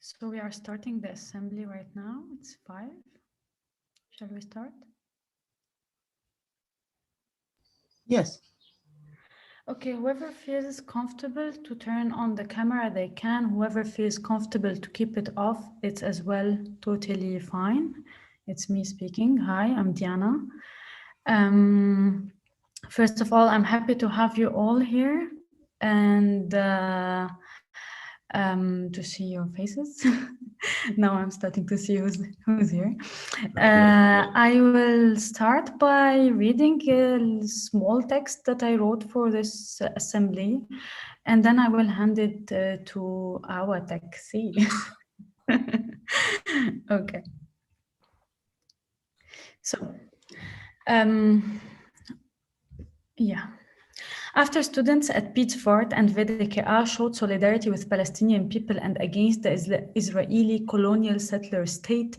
So we are starting the assembly right now. It's 5. Shall we start? Yes. Okay, whoever feels comfortable to turn on the camera, they can. Whoever feels comfortable to keep it off, it's as well totally fine. It's me speaking. Hi, I'm Diana. First of all, I'm happy to have you all here and to see your faces. Now I'm starting to see who's here. I will start by reading a small text that I wrote for this assembly, and then I will hand it to our tech C. Okay. So, yeah. After students at Pittsford and VDKA showed solidarity with Palestinian people and against the Israeli colonial settler state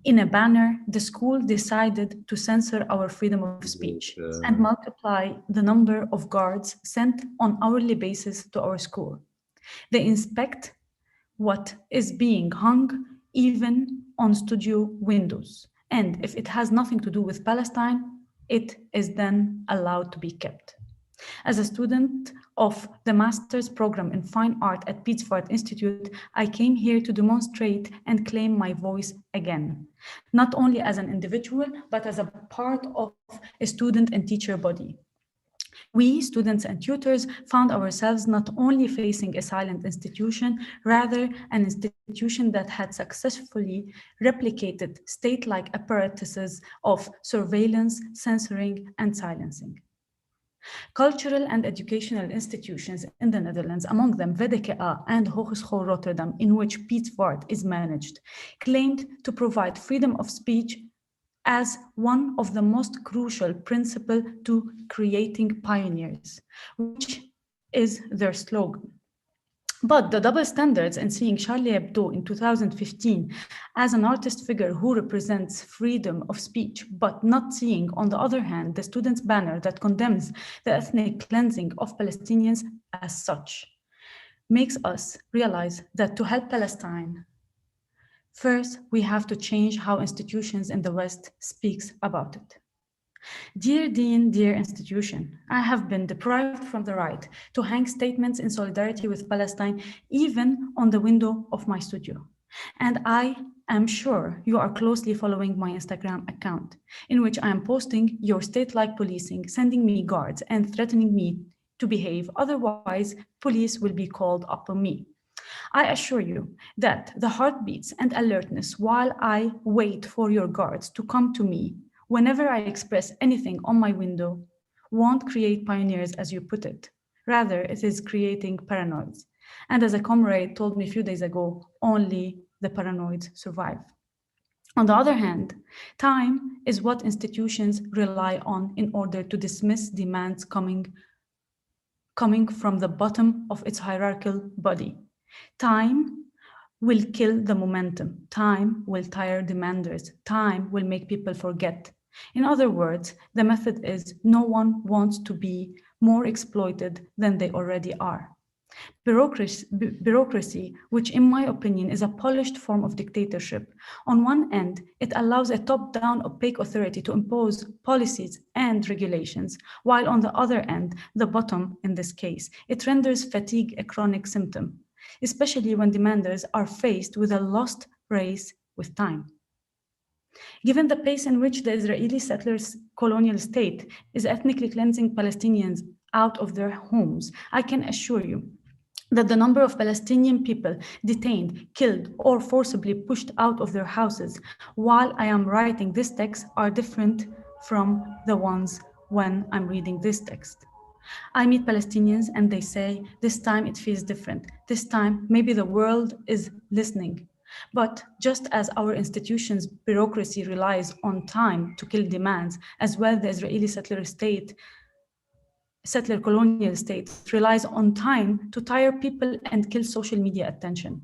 in a banner, the school decided to censor our freedom of speech and multiply the number of guards sent on hourly basis to our school. They inspect what is being hung even on studio windows. And if it has nothing to do with Palestine, it is then allowed to be kept. As a student of the master's program in fine art at Pittsford Institute, I came here to demonstrate and claim my voice again, not only as an individual, but as a part of a student and teacher body. We, students and tutors, found ourselves not only facing a silent institution, rather an institution that had successfully replicated state-like apparatuses of surveillance, censoring, and silencing. Cultural and educational institutions in the Netherlands, among them VDKA and Hogeschool Rotterdam, in which Pittsford is managed, claimed to provide freedom of speech as one of the most crucial principles to creating pioneers, which is their slogan. But the double standards in seeing Charlie Hebdo in 2015 as an artist figure who represents freedom of speech, but not seeing, on the other hand, the students' banner that condemns the ethnic cleansing of Palestinians as such, makes us realize that to help Palestine, first, we have to change how institutions in the West speaks about it. Dear Dean, dear institution, I have been deprived from the right to hang statements in solidarity with Palestine, even on the window of my studio. And I am sure you are closely following my Instagram account, in which I am posting your state-like policing, sending me guards, and threatening me to behave, otherwise police will be called upon me. I assure you that the heartbeats and alertness while I wait for your guards to come to me whenever I express anything on my window won't create pioneers as you put it. Rather, it is creating paranoids. And as a comrade told me a few days ago, only the paranoids survive. On the other hand, time is what institutions rely on in order to dismiss demands coming from the bottom of its hierarchical body. Time will kill the momentum. Time will tire demanders. Time will make people forget. In other words, the method is no one wants to be more exploited than they already are. Bureaucracy, which in my opinion is a polished form of dictatorship. On one end, it allows a top-down opaque authority to impose policies and regulations, while on the other end, the bottom in this case, it renders fatigue a chronic symptom, especially when demanders are faced with a lost race with time. Given the pace in which the Israeli settlers' colonial state is ethnically cleansing Palestinians out of their homes, I can assure you that the number of Palestinian people detained, killed, or forcibly pushed out of their houses while I am writing this text are different from the ones when I'm reading this text. I meet Palestinians and they say, this time it feels different. This time, maybe the world is listening. But just as our institutions' bureaucracy relies on time to kill demands, as well the Israeli settler colonial state relies on time to tire people and kill social media attention.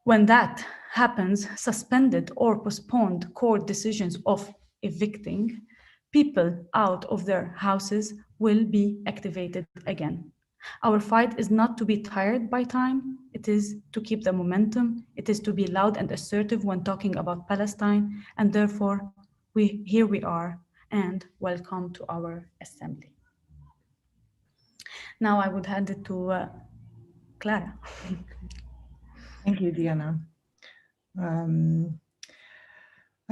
When that happens, suspended or postponed court decisions of evicting people out of their houses will be activated again. Our fight is not to be tired by time, it is to keep the momentum, it is to be loud and assertive when talking about Palestine, and therefore, here we are, and welcome to our assembly. Now I would hand it to Clara. Thank you, Diana.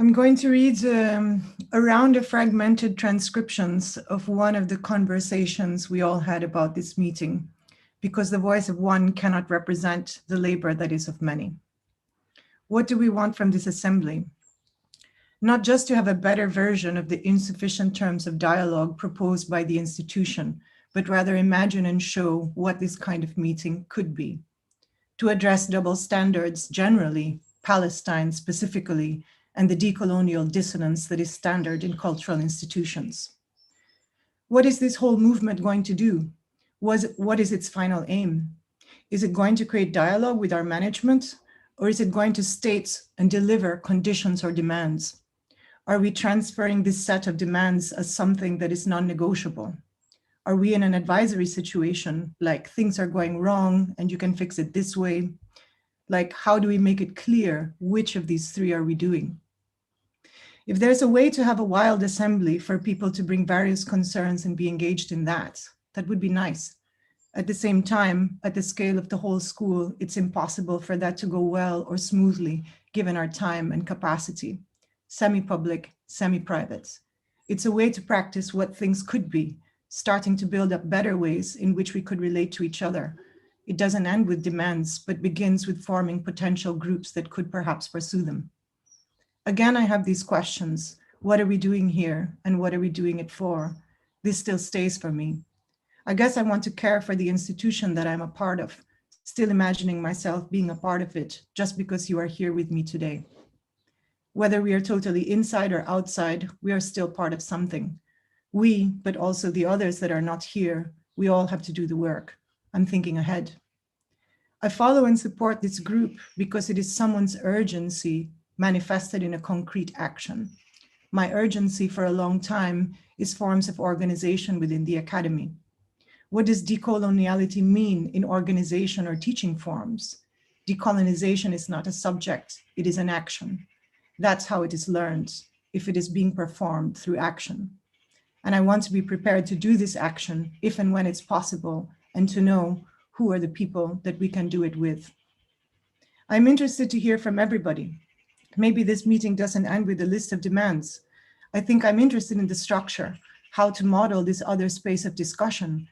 I'm going to read a round of fragmented transcriptions of one of the conversations we all had about this meeting, because the voice of one cannot represent the labor that is of many. What do we want from this assembly? Not just to have a better version of the insufficient terms of dialogue proposed by the institution, but rather imagine and show what this kind of meeting could be. To address double standards generally, Palestine specifically, and the decolonial dissonance that is standard in cultural institutions. What is this whole movement going to do? What is its final aim? Is it going to create dialogue with our management, or is it going to state and deliver conditions or demands? Are we transferring this set of demands as something that is non-negotiable? Are we in an advisory situation, like things are going wrong and you can fix it this way? Like, how do we make it clear which of these three are we doing? If there's a way to have a wild assembly for people to bring various concerns and be engaged in that, that would be nice. At the same time, at the scale of the whole school, it's impossible for that to go well or smoothly, given our time and capacity. Semi-public, semi-private. It's a way to practice what things could be, starting to build up better ways in which we could relate to each other. It doesn't end with demands, but begins with forming potential groups that could perhaps pursue them. Again, I have these questions. What are we doing here? And what are we doing it for? This still stays for me. I guess I want to care for the institution that I'm a part of, still imagining myself being a part of it just because you are here with me today. Whether we are totally inside or outside, we are still part of something. We, but also the others that are not here, we all have to do the work. I'm thinking ahead. I follow and support this group because it is someone's urgency manifested in a concrete action. My urgency for a long time is forms of organization within the academy. What does decoloniality mean in organization or teaching forms? Decolonization is not a subject, it is an action. That's how it is learned, if it is being performed through action. And I want to be prepared to do this action if and when it's possible, and to know who are the people that we can do it with. I'm interested to hear from everybody. Maybe this meeting doesn't end with a list of demands. I think I'm interested in the structure, how to model this other space of discussion.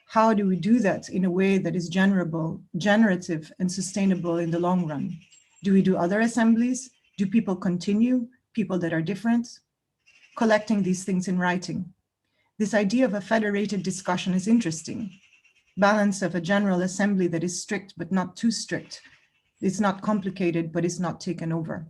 How do we do that in a way that is generative and sustainable in the long run? Do we do other assemblies? Do people continue, people that are different? Collecting these things in writing. This idea of a federated discussion is interesting. Balance of a general assembly that is strict but not too strict. It's not complicated, but it's not taken over.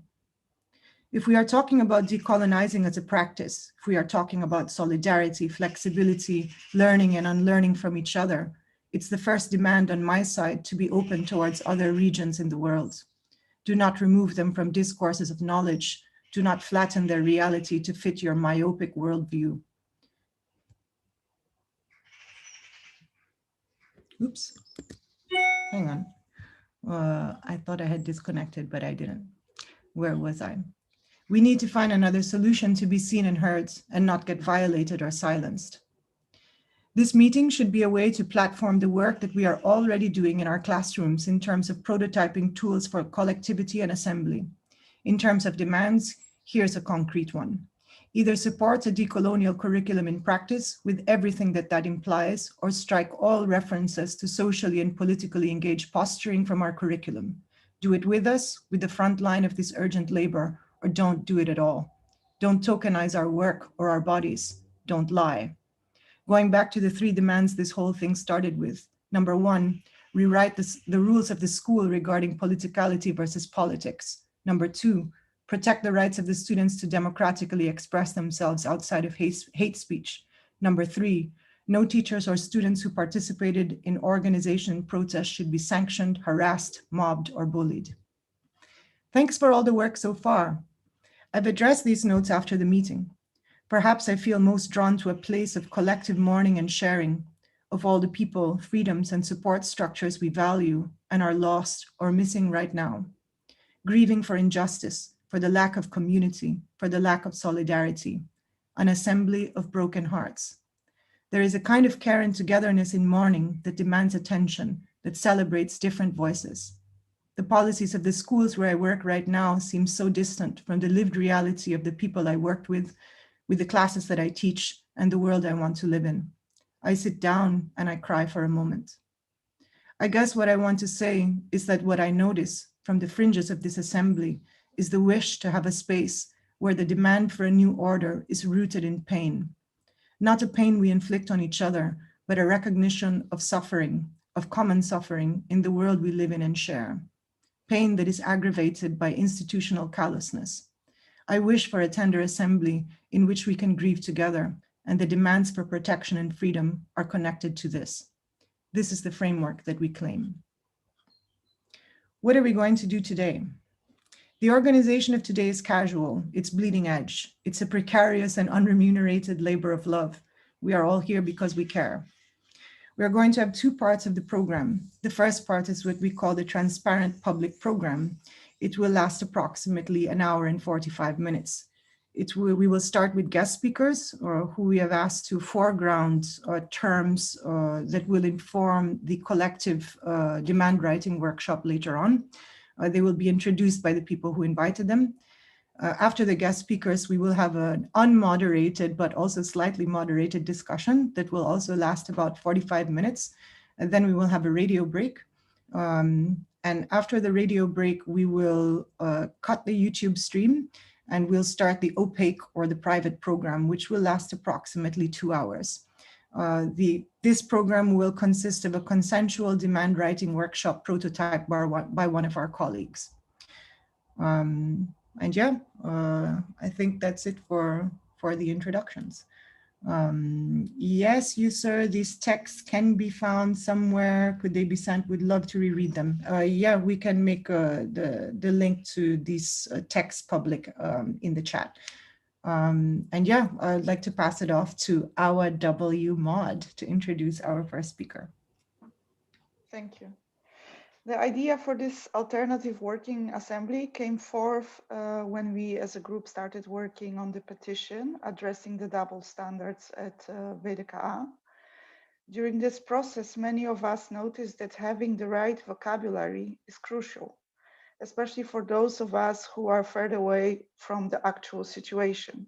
If we are talking about decolonizing as a practice, if we are talking about solidarity, flexibility, learning and unlearning from each other, it's the first demand on my side to be open towards other regions in the world. Do not remove them from discourses of knowledge. Do not flatten their reality to fit your myopic worldview. Oops, hang on. I thought I had disconnected, but I didn't. Where was I? We need to find another solution to be seen and heard and not get violated or silenced. This meeting should be a way to platform the work that we are already doing in our classrooms in terms of prototyping tools for collectivity and assembly. In terms of demands, here's a concrete one. Either support a decolonial curriculum in practice with everything that that implies, or strike all references to socially and politically engaged posturing from our curriculum. Do it with us, with the front line of this urgent labor, or don't do it at all. Don't tokenize our work or our bodies. Don't lie. Going back to the three demands this whole thing started with. Number one, rewrite the rules of the school regarding politicality versus politics. Number two, protect the rights of the students to democratically express themselves outside of hate speech. Number three, no teachers or students who participated in organization protests should be sanctioned, harassed, mobbed, or bullied. Thanks for all the work so far. I've addressed these notes after the meeting. Perhaps I feel most drawn to a place of collective mourning and sharing. of all the people, freedoms, and support structures we value and are lost or missing right now. Grieving for injustice, for the lack of community, for the lack of solidarity, an assembly of broken hearts. There is a kind of care and togetherness in mourning that demands attention, that celebrates different voices. The policies of the schools where I work right now seem so distant from the lived reality of the people I worked with the classes that I teach, and the world I want to live in. I sit down and I cry for a moment. I guess what I want to say is that what I notice from the fringes of this assembly is the wish to have a space where the demand for a new order is rooted in pain. Not a pain we inflict on each other, but a recognition of suffering, of common suffering in the world we live in and share. Pain that is aggravated by institutional callousness. I wish for a tender assembly in which we can grieve together, and the demands for protection and freedom are connected to this. This is the framework that we claim. What are we going to do today? The organization of today is casual, it's bleeding edge. It's a precarious and unremunerated labor of love. We are all here because we care. We are going to have two parts of the program. The first part is what we call the transparent public program. It will last approximately an hour and 45 minutes. We will start with guest speakers who we have asked to foreground terms that will inform the collective demand writing workshop later on. They will be introduced by the people who invited them. After the guest speakers, we will have an unmoderated but also slightly moderated discussion that will also last about 45 minutes. And then we will have a radio break. And after the radio break, we will cut the YouTube stream and we'll start the opaque or the private program, which will last approximately 2 hours. This program will consist of a consensual demand writing workshop prototype by one of our colleagues. And yeah, I think that's it for the introductions. Yes, you sir, these texts can be found somewhere. Could they be sent? We'd love to reread them. Yeah, we can make the link to these texts public in the chat. And yeah, I'd like to pass it off to our W Mod to introduce our first speaker. Thank you. The idea for this alternative working assembly came forth when we as a group started working on the petition addressing the double standards at VDKA. During this process, many of us noticed that having the right vocabulary is crucial, especially for those of us who are further away from the actual situation,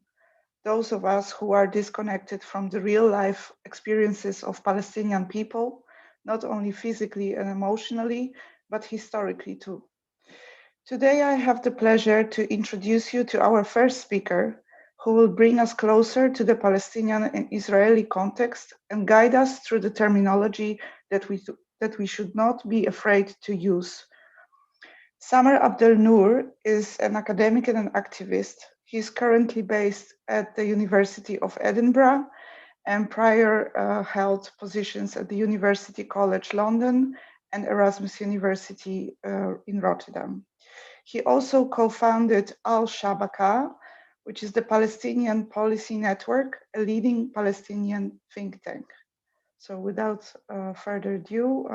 those of us who are disconnected from the real life experiences of Palestinian people, not only physically and emotionally, but historically too. Today, I have the pleasure to introduce you to our first speaker, who will bring us closer to the Palestinian and Israeli context and guide us through the terminology that we should not be afraid to use. Samer Abdel Noor is an academic and an activist. He is currently based at the University of Edinburgh and prior held positions at the University College London and Erasmus University in Rotterdam. He also co-founded Al-Shabaka, which is the Palestinian Policy Network, a leading Palestinian think tank. So without further ado,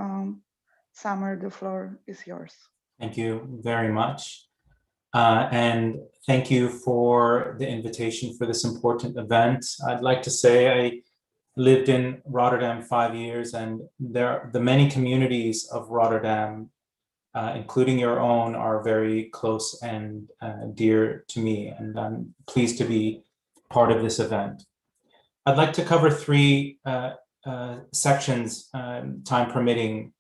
Samer, the floor is yours. Thank you very much. And thank you for the invitation for this important event. I'd like to say I lived in Rotterdam 5 years, and the many communities of Rotterdam, including your own, are very close and dear to me, and I'm pleased to be part of this event. I'd like to cover three sections, time permitting: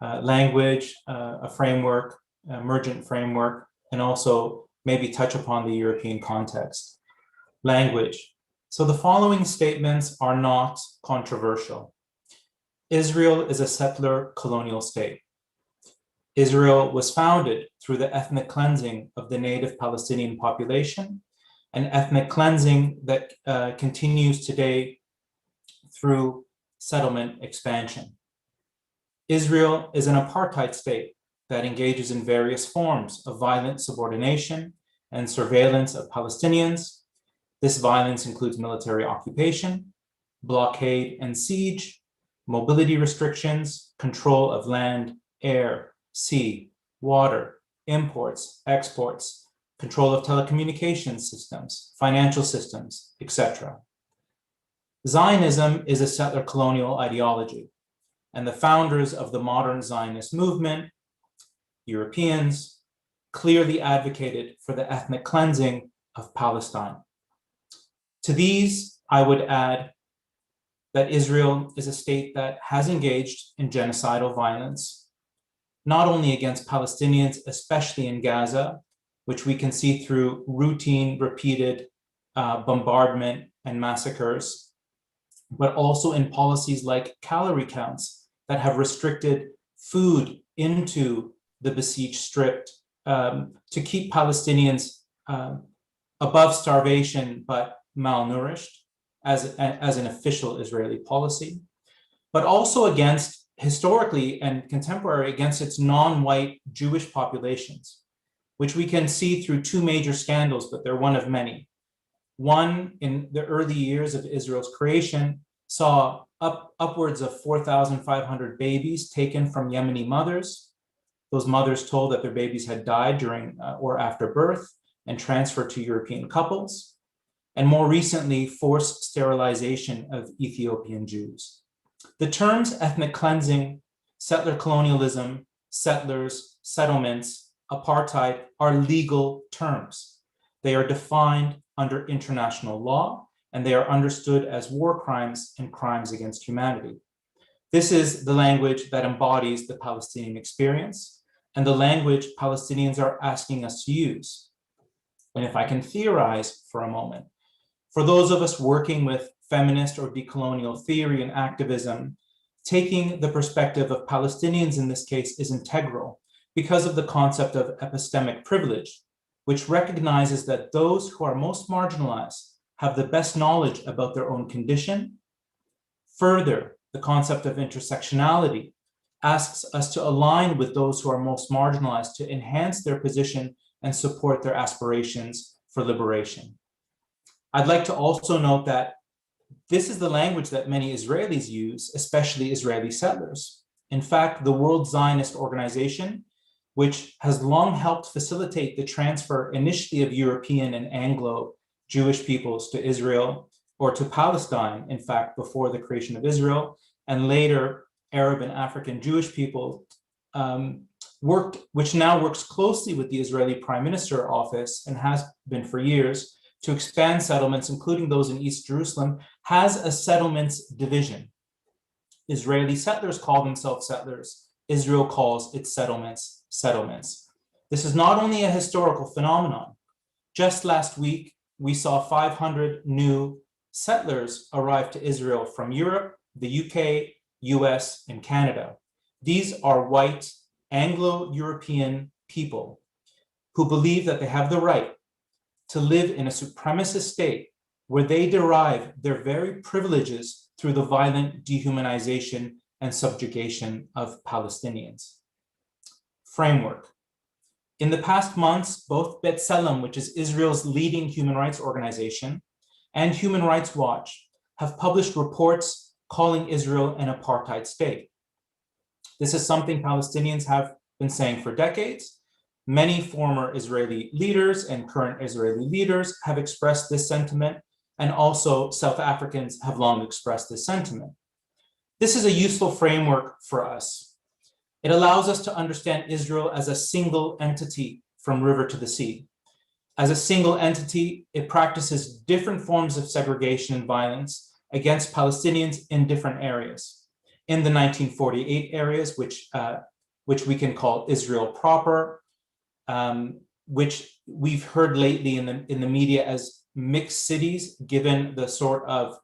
language, a framework, emergent framework, and also maybe touch upon the European context. Language. So the following statements are not controversial. Israel is a settler colonial state. Israel was founded through the ethnic cleansing of the native Palestinian population, an ethnic cleansing that continues today through settlement expansion. Israel is an apartheid state that engages in various forms of violent subordination and surveillance of Palestinians. This violence includes military occupation, blockade and siege, mobility restrictions, control of land, air, sea, water, imports, exports, control of telecommunications systems, financial systems, etc. Zionism is a settler colonial ideology, and the founders of the modern Zionist movement, Europeans, clearly advocated for the ethnic cleansing of Palestine. To these, I would add that Israel is a state that has engaged in genocidal violence, not only against Palestinians, especially in Gaza, which we can see through routine, repeated bombardment and massacres, but also in policies like calorie counts that have restricted food into the besieged strip to keep Palestinians above starvation but malnourished as an official Israeli policy, but also against, historically and contemporary, against its non-white Jewish populations, which we can see through two major scandals, but they're one of many. One, in the early years of Israel's creation, saw upwards of 4,500 babies taken from Yemeni mothers. Those mothers told that their babies had died during or after birth and transferred to European couples. And more recently, forced sterilization of Ethiopian Jews. The terms ethnic cleansing, settler colonialism, settlers, settlements, apartheid are legal terms. They are defined under international law, and they are understood as war crimes and crimes against humanity. This is the language that embodies the Palestinian experience and the language Palestinians are asking us to use. And if I can theorize for a moment, for those of us working with feminist or decolonial theory and activism, taking the perspective of Palestinians in this case is integral because of the concept of epistemic privilege, which recognizes that those who are most marginalized have the best knowledge about their own condition. Further, the concept of intersectionality asks us to align with those who are most marginalized to enhance their position and support their aspirations for liberation. I'd like to also note that this is the language that many Israelis use, especially Israeli settlers. In fact, the World Zionist Organization, which has long helped facilitate the transfer initially of European and Anglo Jewish peoples to Israel or to Palestine, in fact, before the creation of Israel, and later Arab and African Jewish people, which now works closely with the Israeli Prime Minister office and has been for years, to expand settlements, including those in East Jerusalem, has a settlements division. Israeli settlers call themselves settlers. Israel calls its settlements settlements. This is not only a historical phenomenon. Just last week, we saw 500 new settlers arrive to Israel from Europe, the UK, US, and Canada. These are white Anglo-European people who believe that they have the right to live in a supremacist state where they derive their very privileges through the violent dehumanization and subjugation of Palestinians. Framework. In the past months, both B'Tselem, which is Israel's leading human rights organization, and Human Rights Watch have published reports calling Israel an apartheid state. This is something Palestinians have been saying for decades. Many former Israeli leaders and current Israeli leaders have expressed this sentiment, and also South Africans have long expressed this sentiment. This is a useful framework for us. It allows us to understand Israel as a single entity from river to the sea. As a single entity, it practices different forms of segregation and violence against Palestinians in different areas. In the 1948 areas, which we can call Israel proper, which we've heard lately in the media as mixed cities, given the sort of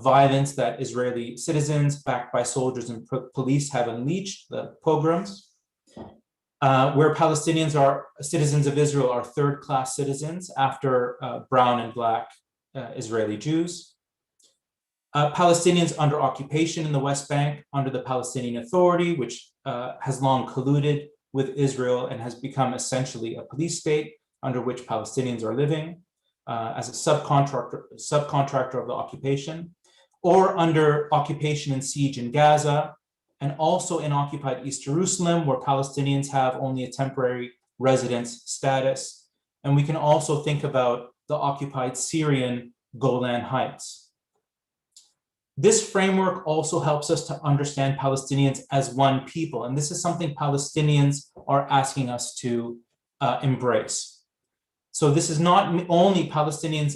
violence that Israeli citizens backed by soldiers and police have unleashed, the pogroms, where Palestinians are citizens of Israel are third-class citizens after brown and black Israeli Jews. Palestinians under occupation in the West Bank under the Palestinian Authority, which has long colluded with Israel and has become essentially a police state under which Palestinians are living as a subcontractor of the occupation. or under occupation and siege in Gaza, and also in occupied East Jerusalem, where Palestinians have only a temporary residence status. And we can also think about the occupied Syrian Golan Heights. This framework also helps us to understand Palestinians as one people, and this is something Palestinians are asking us to embrace. So this is not only Palestinians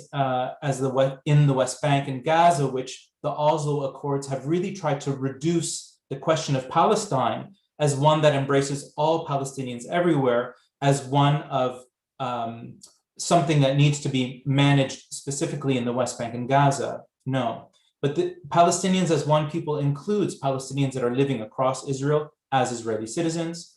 in the West Bank and Gaza, which the Oslo Accords have really tried to reduce the question of Palestine as one that embraces all Palestinians everywhere, as one of something that needs to be managed specifically in the West Bank and Gaza. No, but the Palestinians as one people includes Palestinians that are living across Israel as Israeli citizens,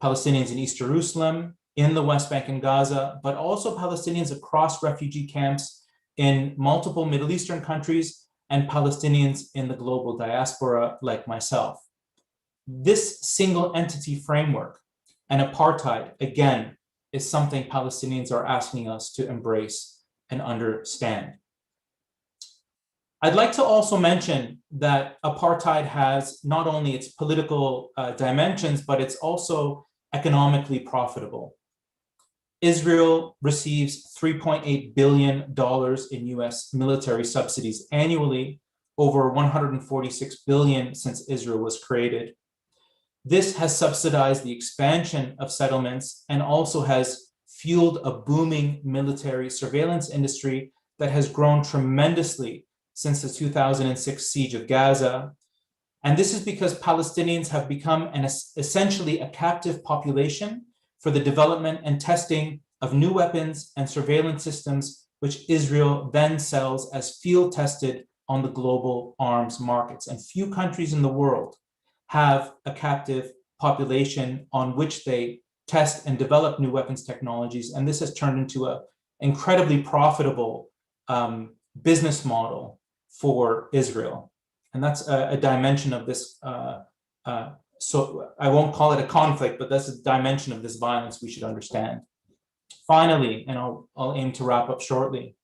Palestinians in East Jerusalem, in the West Bank and Gaza, but also Palestinians across refugee camps in multiple Middle Eastern countries and Palestinians in the global diaspora like myself. This single entity framework and apartheid, again, is something Palestinians are asking us to embrace and understand. I'd like to also mention that apartheid has not only its political dimensions, but it's also economically profitable. Israel receives $3.8 billion in US military subsidies annually, over 146 billion since Israel was created. This has subsidized the expansion of settlements and also has fueled a booming military surveillance industry that has grown tremendously since the 2006 siege of Gaza. And this is because Palestinians have become essentially a captive population for the development and testing of new weapons and surveillance systems, which Israel then sells as field tested on the global arms markets. And few countries in the world have a captive population on which they test and develop new weapons technologies. And this has turned into an incredibly profitable business model for Israel. And that's a dimension of this. So I won't call it a conflict, but that's a dimension of this violence we should understand. Finally, and I'll aim to wrap up shortly,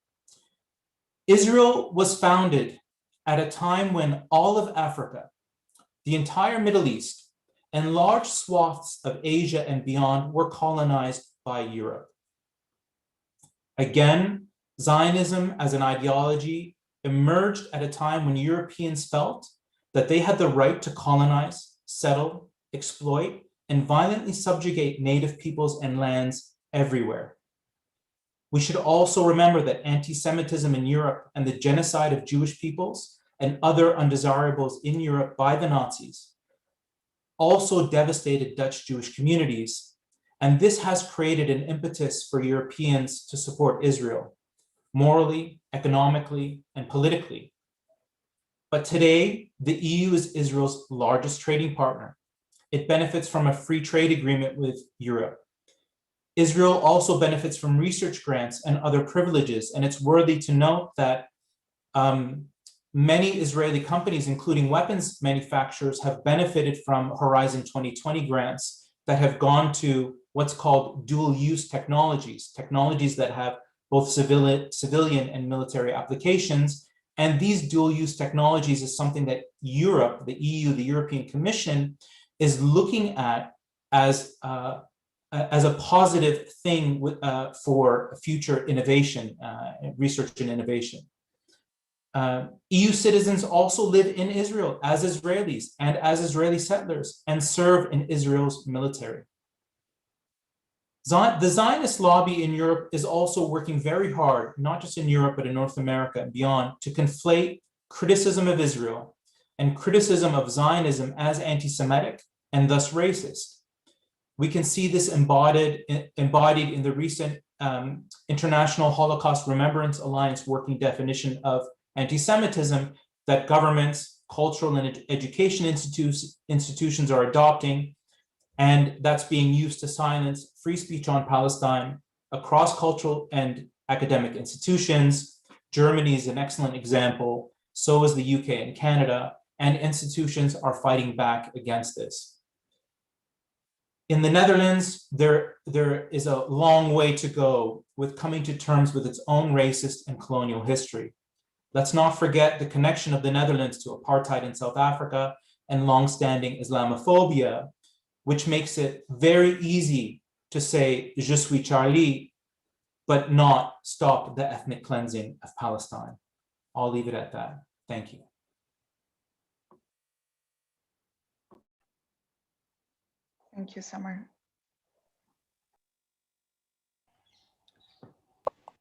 Israel was founded at a time when all of Africa, the entire Middle East, and large swaths of Asia and beyond were colonized by Europe. Again, Zionism as an ideology emerged at a time when Europeans felt that they had the right to colonize, settle, exploit, and violently subjugate native peoples and lands everywhere. We should also remember that anti-Semitism in Europe and the genocide of Jewish peoples and other undesirables in Europe by the Nazis also devastated Dutch Jewish communities. And this has created an impetus for Europeans to support Israel, morally, economically, and politically. But today, the EU is Israel's largest trading partner. It benefits from a free trade agreement with Europe. Israel also benefits from research grants and other privileges, and it's worthy to note that many Israeli companies, including weapons manufacturers, have benefited from Horizon 2020 grants that have gone to what's called dual-use technologies, technologies that have both civilian and military applications. And these dual-use technologies is something that Europe, the EU, the European Commission, is looking at as a positive thing for future innovation, research and innovation. EU citizens also live in Israel as Israelis and as Israeli settlers and serve in Israel's military. The Zionist lobby in Europe is also working very hard, not just in Europe, but in North America and beyond, to conflate criticism of Israel and criticism of Zionism as anti-Semitic and thus racist. We can see this embodied in the recent International Holocaust Remembrance Alliance working definition of anti-Semitism that governments, cultural and education institutions are adopting, and that's being used to silence free speech on Palestine across cultural and academic institutions. Germany is an excellent example, so is the UK and Canada, and institutions are fighting back against this. In the Netherlands, there is a long way to go with coming to terms with its own racist and colonial history. Let's not forget the connection of the Netherlands to apartheid in South Africa and long-standing Islamophobia, which makes it very easy to say, je suis Charlie, but not stop the ethnic cleansing of Palestine. I'll leave it at that. Thank you. Thank you, Summer.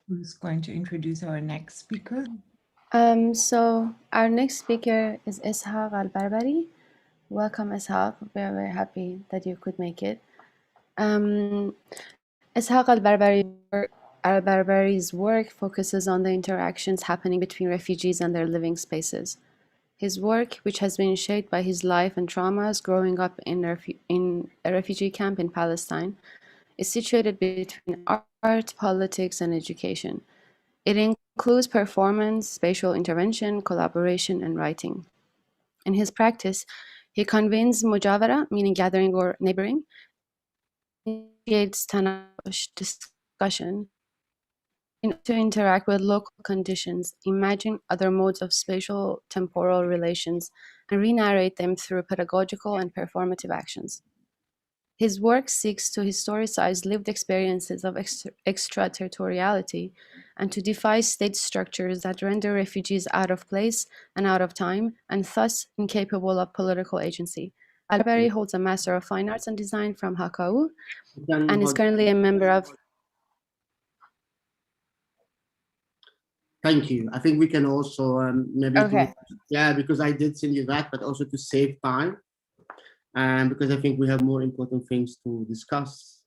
Who's going to introduce our next speaker? So our next speaker is Ishaq Al-Barbari. Welcome, Ishaq. We're very happy that you could make it. Ishaq Al-Barbari's work focuses on the interactions happening between refugees and their living spaces. His work, which has been shaped by his life and traumas growing up in a refugee camp in Palestine, is situated between art, politics, and education. It includes performance, spatial intervention, collaboration, and writing. In his practice, he convenes mujawara, meaning gathering or neighboring, initiates tanash, discussion, to interact with local conditions, imagine other modes of spatial temporal relations, and re-narrate them through pedagogical and performative actions. His work seeks to historicize lived experiences of extraterritoriality and to defy state structures that render refugees out of place and out of time, and thus incapable of political agency. Al-Barbari holds a Master of Fine Arts and Design from HKU and is currently a member of... Thank you. I think we can also maybe Okay. yeah, because I did send you that, but also to save time, and because I think we have more important things to discuss.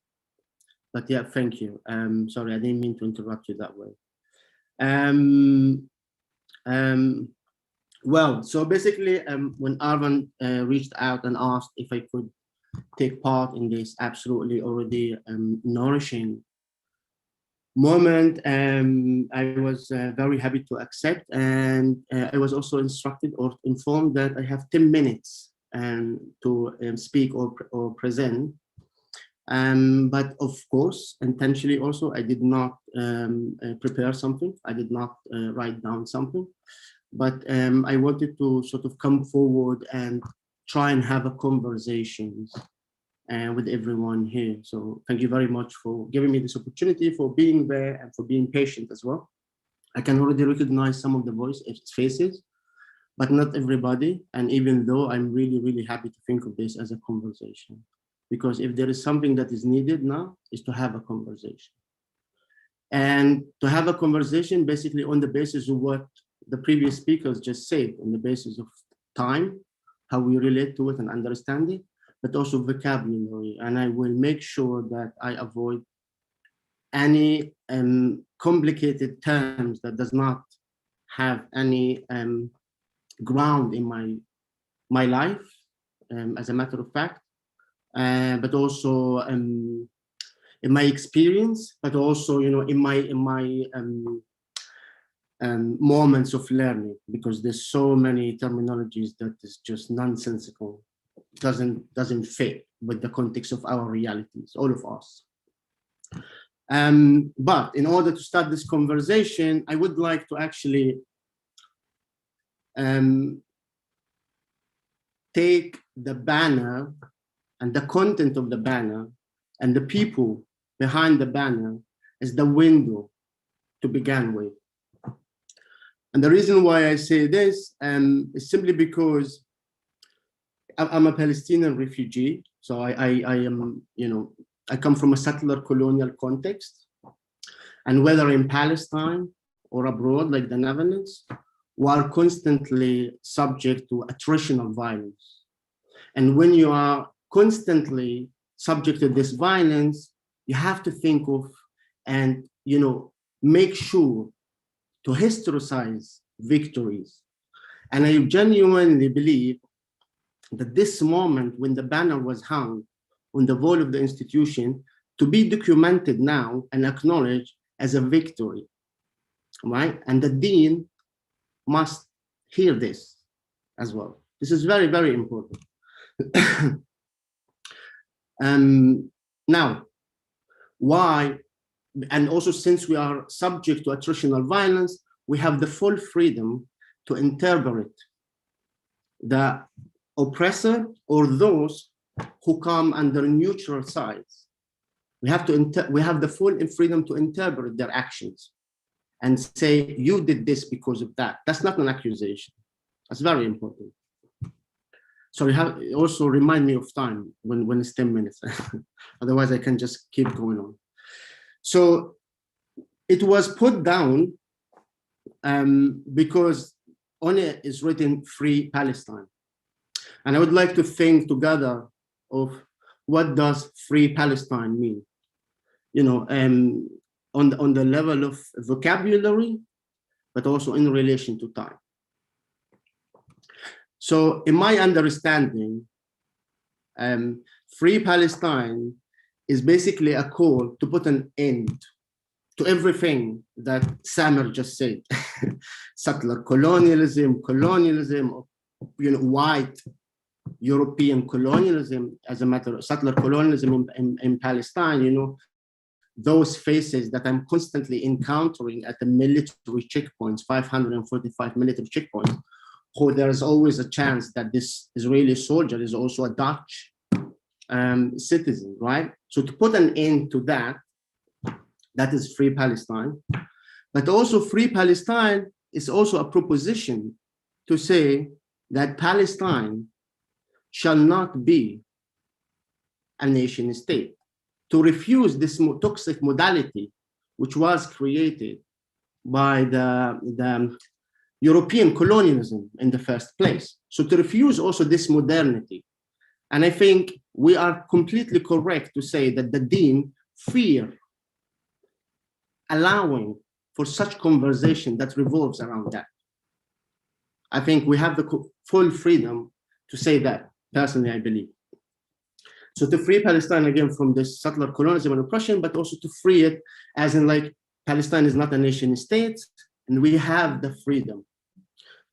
But yeah, thank you. Sorry, I didn't mean to interrupt you that way. Well, so basically, when Arvan reached out and asked if I could take part in this absolutely already nourishing moment, I was very happy to accept, and I was also instructed or informed that I have 10 minutes to speak or present. But of course, intentionally also, I did not prepare something. I did not write down something, but I wanted to sort of come forward and try and have a conversation with everyone here. So thank you very much for giving me this opportunity, for being there, and for being patient as well. I can already recognize some of the faces, but not everybody. And even though I'm really, really happy to think of this as a conversation, because if there is something that is needed now, is to have a conversation. And to have a conversation basically on the basis of what the previous speakers just said, on the basis of time, how we relate to it and understand it, but also vocabulary. And I will make sure that I avoid any complicated terms that does not have any ground in my life, as a matter of fact, but also in my experience, but also, you know, in my moments of learning, because there's so many terminologies that is just nonsensical, doesn't fit with the context of our realities, all of us. But in order to start this conversation, I would like to actually take the banner and the content of the banner and the people behind the banner as the window to begin with. And the reason why I say this is simply because I'm a Palestinian refugee. So I am, you know, I come from a settler colonial context. And whether in Palestine or abroad, like the Netherlands, we are constantly subject to attritional violence. And when you are constantly subject to this violence, you have to think of and, you know, make sure to historicize victories. And I genuinely believe that this moment when the banner was hung on the wall of the institution to be documented now and acknowledged as a victory, right? And the dean must hear this as well. This is very, very important. Now, why? And also, since we are subject to attritional violence, we have the full freedom to interpret the oppressor or those who come under neutral sides. We have the full freedom to interpret their actions and say, you did this because of that. That's not an accusation. That's very important. Sorry, also remind me of time when it's 10 minutes. Otherwise, I can just keep going on. So it was put down because on it is written Free Palestine. And I would like to think together of what does Free Palestine mean? You know, on the level of vocabulary, but also in relation to time. So in my understanding, Free Palestine is basically a call to put an end to everything that Samer just said. Settler colonialism, you know, white European colonialism, as a matter of settler colonialism in Palestine, you know, those faces that I'm constantly encountering at the military checkpoints, 545 military checkpoints, who there's always a chance that this Israeli soldier is also a Dutch citizen, right? So to put an end to that, that is Free Palestine. But also Free Palestine is also a proposition to say that Palestine shall not be a nation state, to refuse this toxic modality which was created by the European colonialism in the first place. So to refuse also this modernity. And I think we are completely correct to say that the Deen fear allowing for such conversation that revolves around that. I think we have the full freedom to say that, personally, I believe. So to free Palestine again from this settler colonialism and oppression, but also to free it as in like Palestine is not a nation state, and we have the freedom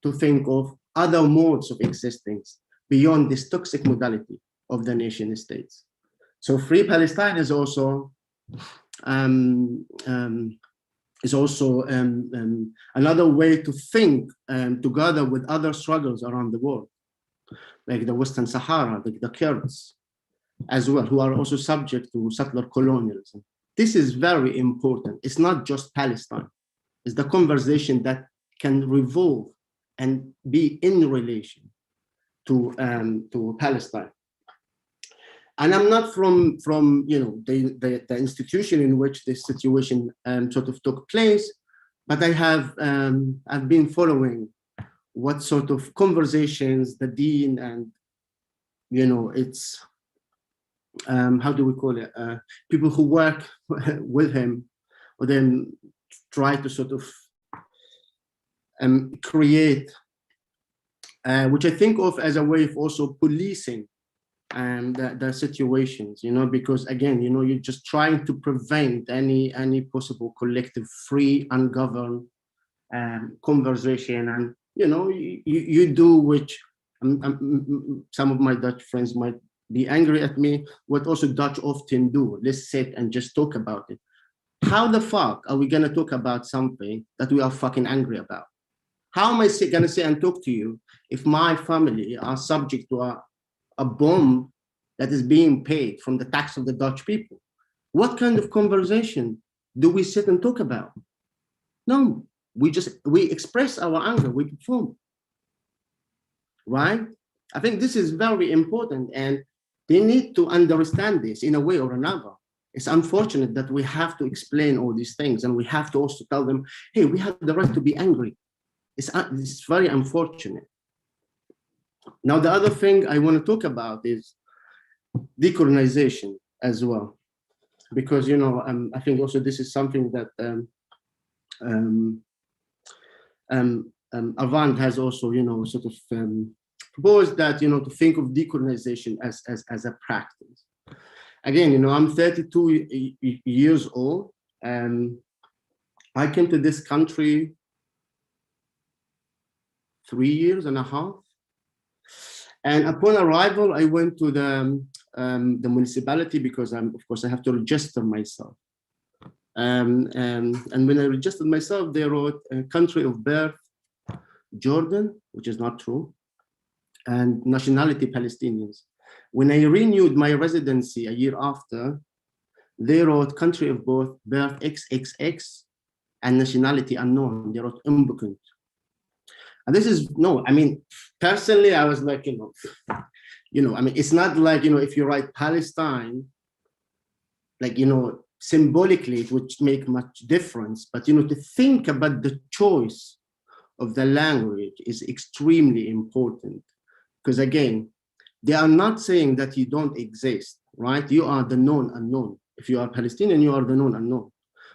to think of other modes of existence beyond this toxic modality of the nation states. So free Palestine is also another way to think together with other struggles around the world, like the Western Sahara, like the Kurds as well, who are also subject to settler colonialism. This is very important. It's not just Palestine. It's the conversation that can revolve and be in relation to Palestine. And I'm not from you know the institution in which this situation sort of took place, but I have I've been following what sort of conversations the Dean and you know it's how do we call it people who work with him or then try to sort of create which I think of as a way of also policing and the situations, you know, because again, you know, you're just trying to prevent any possible collective free ungoverned conversation, and you know, you do which some of my Dutch friends might be angry at me, what also Dutch often do. Let's sit and just talk about it. How the fuck are we gonna talk about something that we are fucking angry about? How am I gonna sit and talk to you if my family are subject to a bomb that is being paid from the tax of the Dutch people? What kind of conversation do we sit and talk about? No, we express our anger, we perform, right? I think this is very important, and they need to understand this in a way or another. It's unfortunate that we have to explain all these things, and we have to also tell them, hey, we have the right to be angry. It's very unfortunate. Now, the other thing I want to talk about is decolonization as well, because, you know, I think also this is something that Arvand has also, you know, sort of proposed that, you know, to think of decolonization as a practice. Again, you know, I'm 32 years old, and I came to this country 3.5 years. And upon arrival, I went to the municipality because of course, I have to register myself. And when I registered myself, they wrote country of birth, Jordan, which is not true, and nationality, Palestinians. When I renewed my residency a year after, they wrote country of birth XXX and nationality unknown. They wrote unbekannt. And this is, no, I mean, personally, I was like, I mean, it's not like, if you write Palestine, like, symbolically, it would make much difference. But, to think about the choice of the language is extremely important. Because again, they are not saying that you don't exist, right? You are the known unknown. If you are Palestinian, you are the known unknown.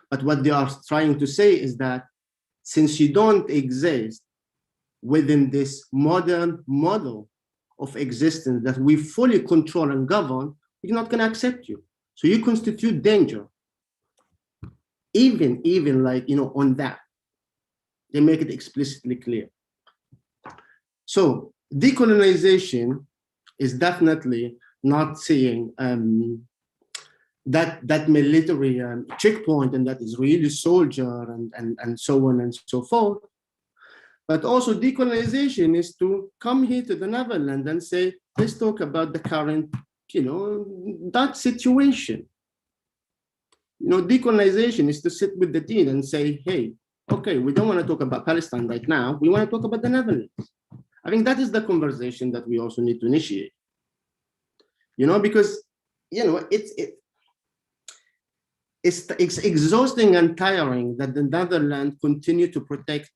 But what they are trying to say is that since you don't exist within this modern model of existence that we fully control and govern, we're not going to accept you. So you constitute danger. Even like, on that, they make it explicitly clear. So decolonization is definitely not saying that military checkpoint and that Israeli soldier and so on and so forth. But also decolonization is to come here to the Netherlands and say, let's talk about the current, that situation. Decolonization is to sit with the dean and say, hey, okay, we don't want to talk about Palestine right now. We want to talk about the Netherlands. I think that is the conversation that we also need to initiate. Because, it's exhausting and tiring that the Netherlands continue to protect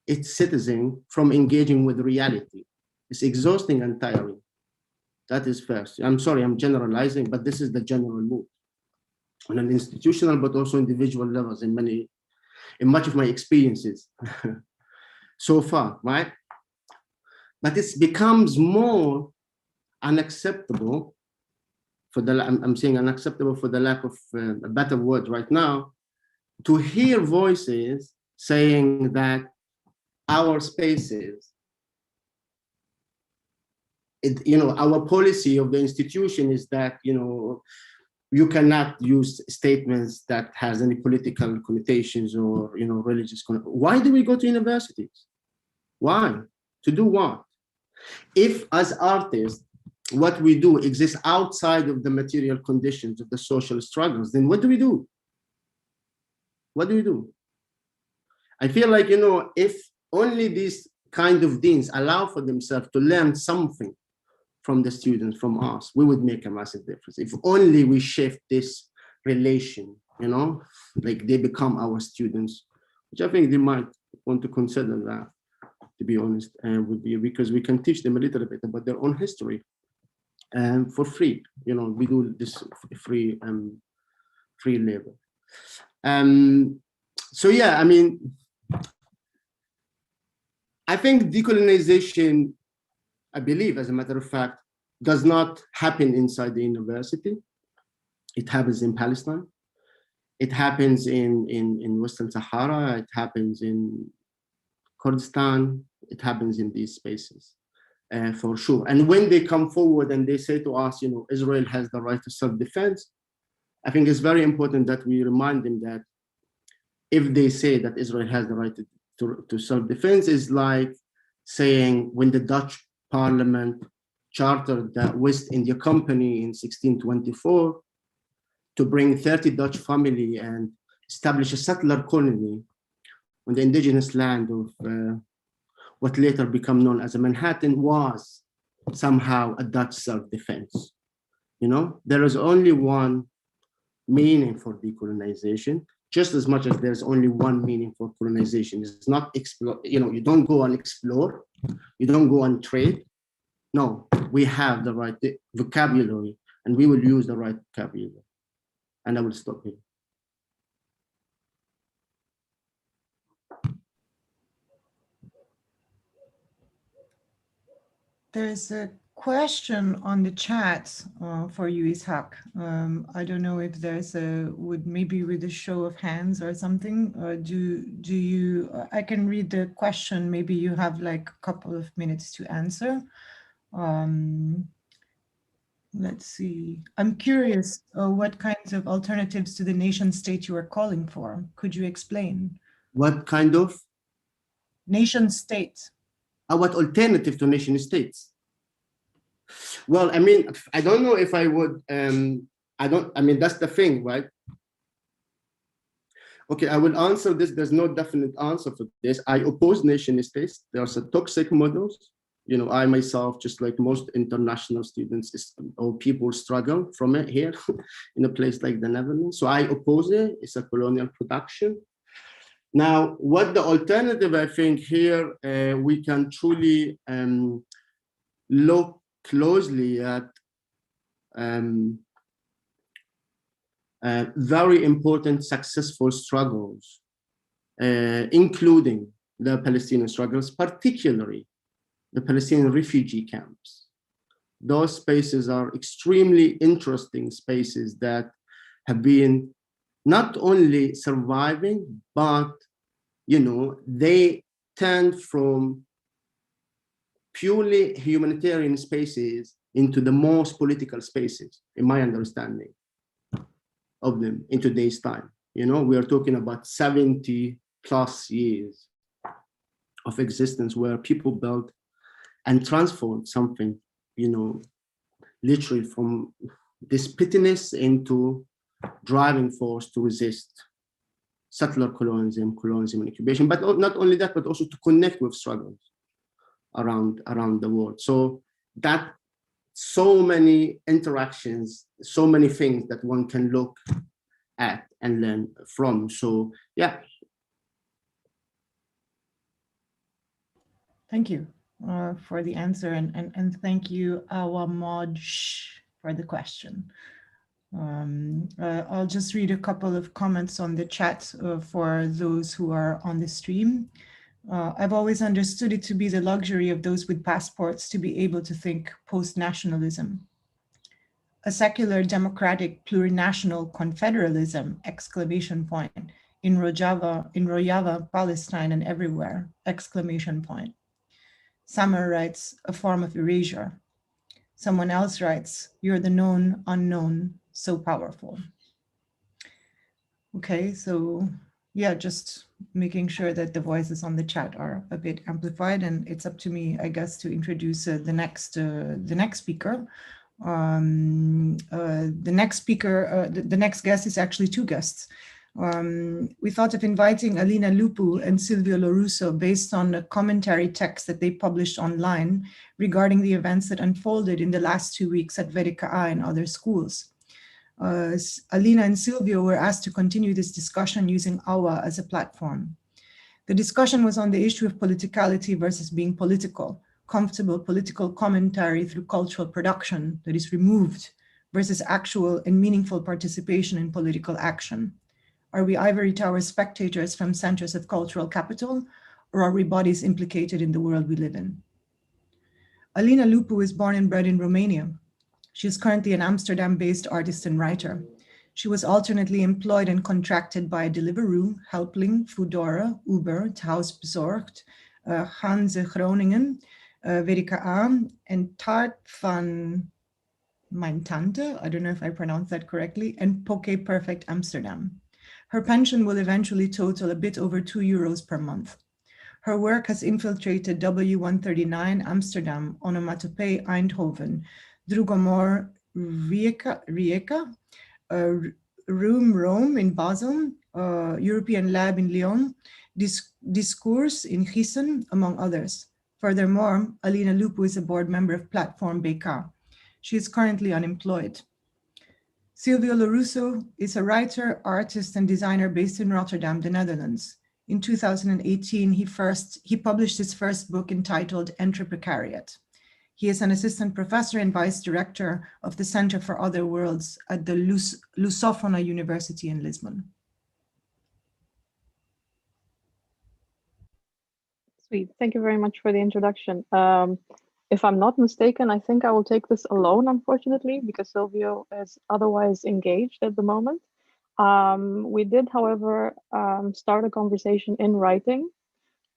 its citizens from engaging with reality. It's exhausting and tiring. That is first. I'm sorry, I'm generalizing, but this is the general mood on an institutional, but also individual levels in much of my experiences so far, right? But it becomes more unacceptable I'm saying unacceptable for the lack of a better word right now, to hear voices saying that our spaces, our policy of the institution is that, you cannot use statements that has any political connotations or, religious connotations. Why do we go to universities? Why? To do what? If as artists, what we do exists outside of the material conditions of the social struggles, then what do we do? What do we do? I feel like, if only these kind of deans allow for themselves to learn something from the students, from us, we would make a massive difference. If only we shift this relation, like they become our students, which I think they might want to consider that, to be honest, would be because we can teach them a little bit about their own history for free. We do this free labor. So yeah, I mean, I think decolonization, I believe, as a matter of fact, does not happen inside the university. It happens in Palestine. It happens in Western Sahara. It happens in Kurdistan. It happens in these spaces, for sure. And when they come forward and they say to us, Israel has the right to self-defense, I think it's very important that we remind them that if they say that Israel has the right to self-defense, is like saying when the Dutch Parliament chartered the West India Company in 1624 to bring 30 Dutch family and establish a settler colony on the indigenous land of what later became known as Manhattan, was somehow a Dutch self-defense. There is only one meaning for decolonization, just as much as there's only one meaning for colonization. It's not explore, you don't go and explore, you don't go and trade. No, we have the right vocabulary and we will use the right vocabulary. And I will stop here. There's a question on the chat for you, Ishaq. I don't know if there's maybe with a show of hands or something. Do you? I can read the question. Maybe you have like a couple of minutes to answer. let's see. I'm curious what kinds of alternatives to the nation state you are calling for. Could you explain? What kind of, Nation state. what alternative to nation states? Well, I mean, I don't know if I would, I mean, that's the thing, right? Okay, I will answer this. There's no definite answer for this. I oppose nation states. There's a toxic models. You know, I myself, just like most international students or people struggle from it here in a place like the Netherlands. So I oppose it. It's a colonial production. Now, what the alternative, I think here, we can truly look closely at very important successful struggles, including the Palestinian struggles, particularly the Palestinian refugee camps. Those spaces are extremely interesting spaces that have been not only surviving, but, you know, they tend from purely humanitarian spaces into the most political spaces, in my understanding of them in today's time. You know, we are talking about 70 plus years of existence where people built and transformed something, you know, literally from this pettiness into driving force to resist settler colonialism and occupation, but not only that, but also to connect with struggles around the world. So that so many interactions, so many things that one can look at and learn from. So yeah. Thank you for the answer, and thank you, Awamoj, for the question. I'll just read a couple of comments on the chat for those who are on the stream. I've always understood it to be the luxury of those with passports to be able to think post-nationalism. A secular, democratic, plurinational confederalism, exclamation point, in Rojava, Palestine, and everywhere, exclamation point. Samar writes, a form of erasure. Someone else writes, you're the known unknown, so powerful. Okay, so yeah, just making sure that the voices on the chat are a bit amplified, and it's up to me, I guess, to introduce the next speaker. The next guest is actually two guests. We thought of inviting Alina Lupu and Silvio Lorusso based on a commentary text that they published online regarding the events that unfolded in the last 2 weeks at VDKA and other schools. Alina and Silvio were asked to continue this discussion using AWA as a platform. The discussion was on the issue of politicality versus being political, comfortable political commentary through cultural production that is removed versus actual and meaningful participation in political action. Are we ivory tower spectators from centers of cultural capital, or are we bodies implicated in the world we live in? Alina Lupu is born and bred in Romania. She is currently an Amsterdam-based artist and writer. She was alternately employed and contracted by Deliveroo, Helpling, Foodora, Uber, Thuisbezorgd, Hanze Groningen, VDKA, and Tart van Mijn Tante, I don't know if I pronounced that correctly, and Poke Perfect Amsterdam. Her pension will eventually total a bit over €2 per month. Her work has infiltrated W139 Amsterdam, Onomatopoe Eindhoven, Drugomor Rijeka, Room Rome in Basel, European Lab in Lyon, Discourse in Gießen, among others. Furthermore, Alina Lupu is a board member of Platform BK. She is currently unemployed. Silvio Lorusso is a writer, artist, and designer based in Rotterdam, the Netherlands. In 2018, he published his first book entitled Enter Precariat. He is an assistant professor and vice director of the Center for Other Worlds at the Lusófona University in Lisbon. Sweet, thank you very much for the introduction. If I'm not mistaken, I think I will take this alone, unfortunately, because Silvio is otherwise engaged at the moment. We did, however, start a conversation in writing,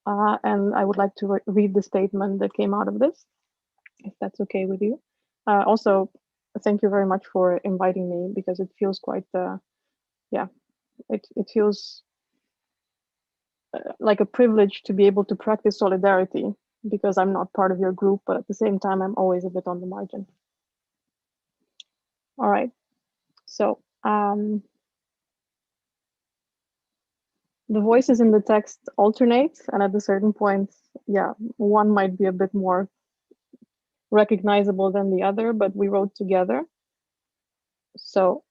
and I would like to read the statement that came out of this, if that's okay with you. Also, thank you very much for inviting me, because it feels quite, yeah, it feels like a privilege to be able to practice solidarity, because I'm not part of your group, but at the same time, I'm always a bit on the margin. All right, so the voices in the text alternate, and at a certain point, yeah, one might be a bit more recognizable than the other, but we wrote together. So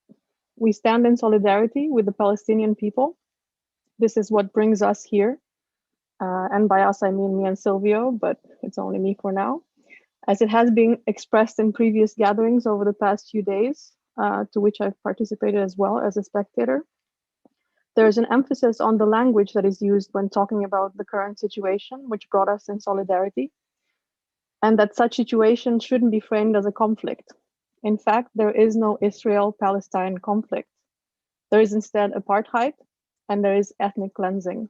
we stand in solidarity with the Palestinian people. This is what brings us here. And by us, I mean me and Silvio, but it's only me for now. As it has been expressed in previous gatherings over the past few days, to which I've participated as well as a spectator, there is an emphasis on the language that is used when talking about the current situation, which brought us in solidarity, and that such situation shouldn't be framed as a conflict. In fact, there is no Israel-Palestine conflict. There is instead apartheid, and there is ethnic cleansing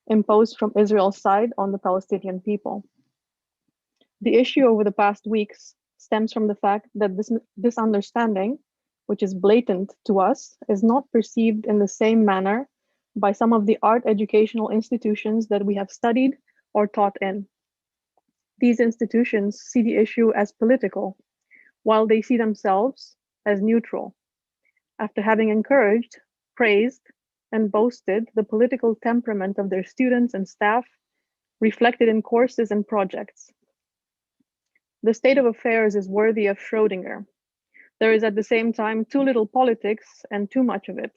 imposed from Israel's side on the Palestinian people. The issue over the past weeks stems from the fact that this understanding, which is blatant to us, is not perceived in the same manner by some of the art educational institutions that we have studied or taught in. These institutions see the issue as political, while they see themselves as neutral, after having encouraged, praised, and boasted the political temperament of their students and staff, reflected in courses and projects. The state of affairs is worthy of Schrödinger. There is at the same time too little politics and too much of it.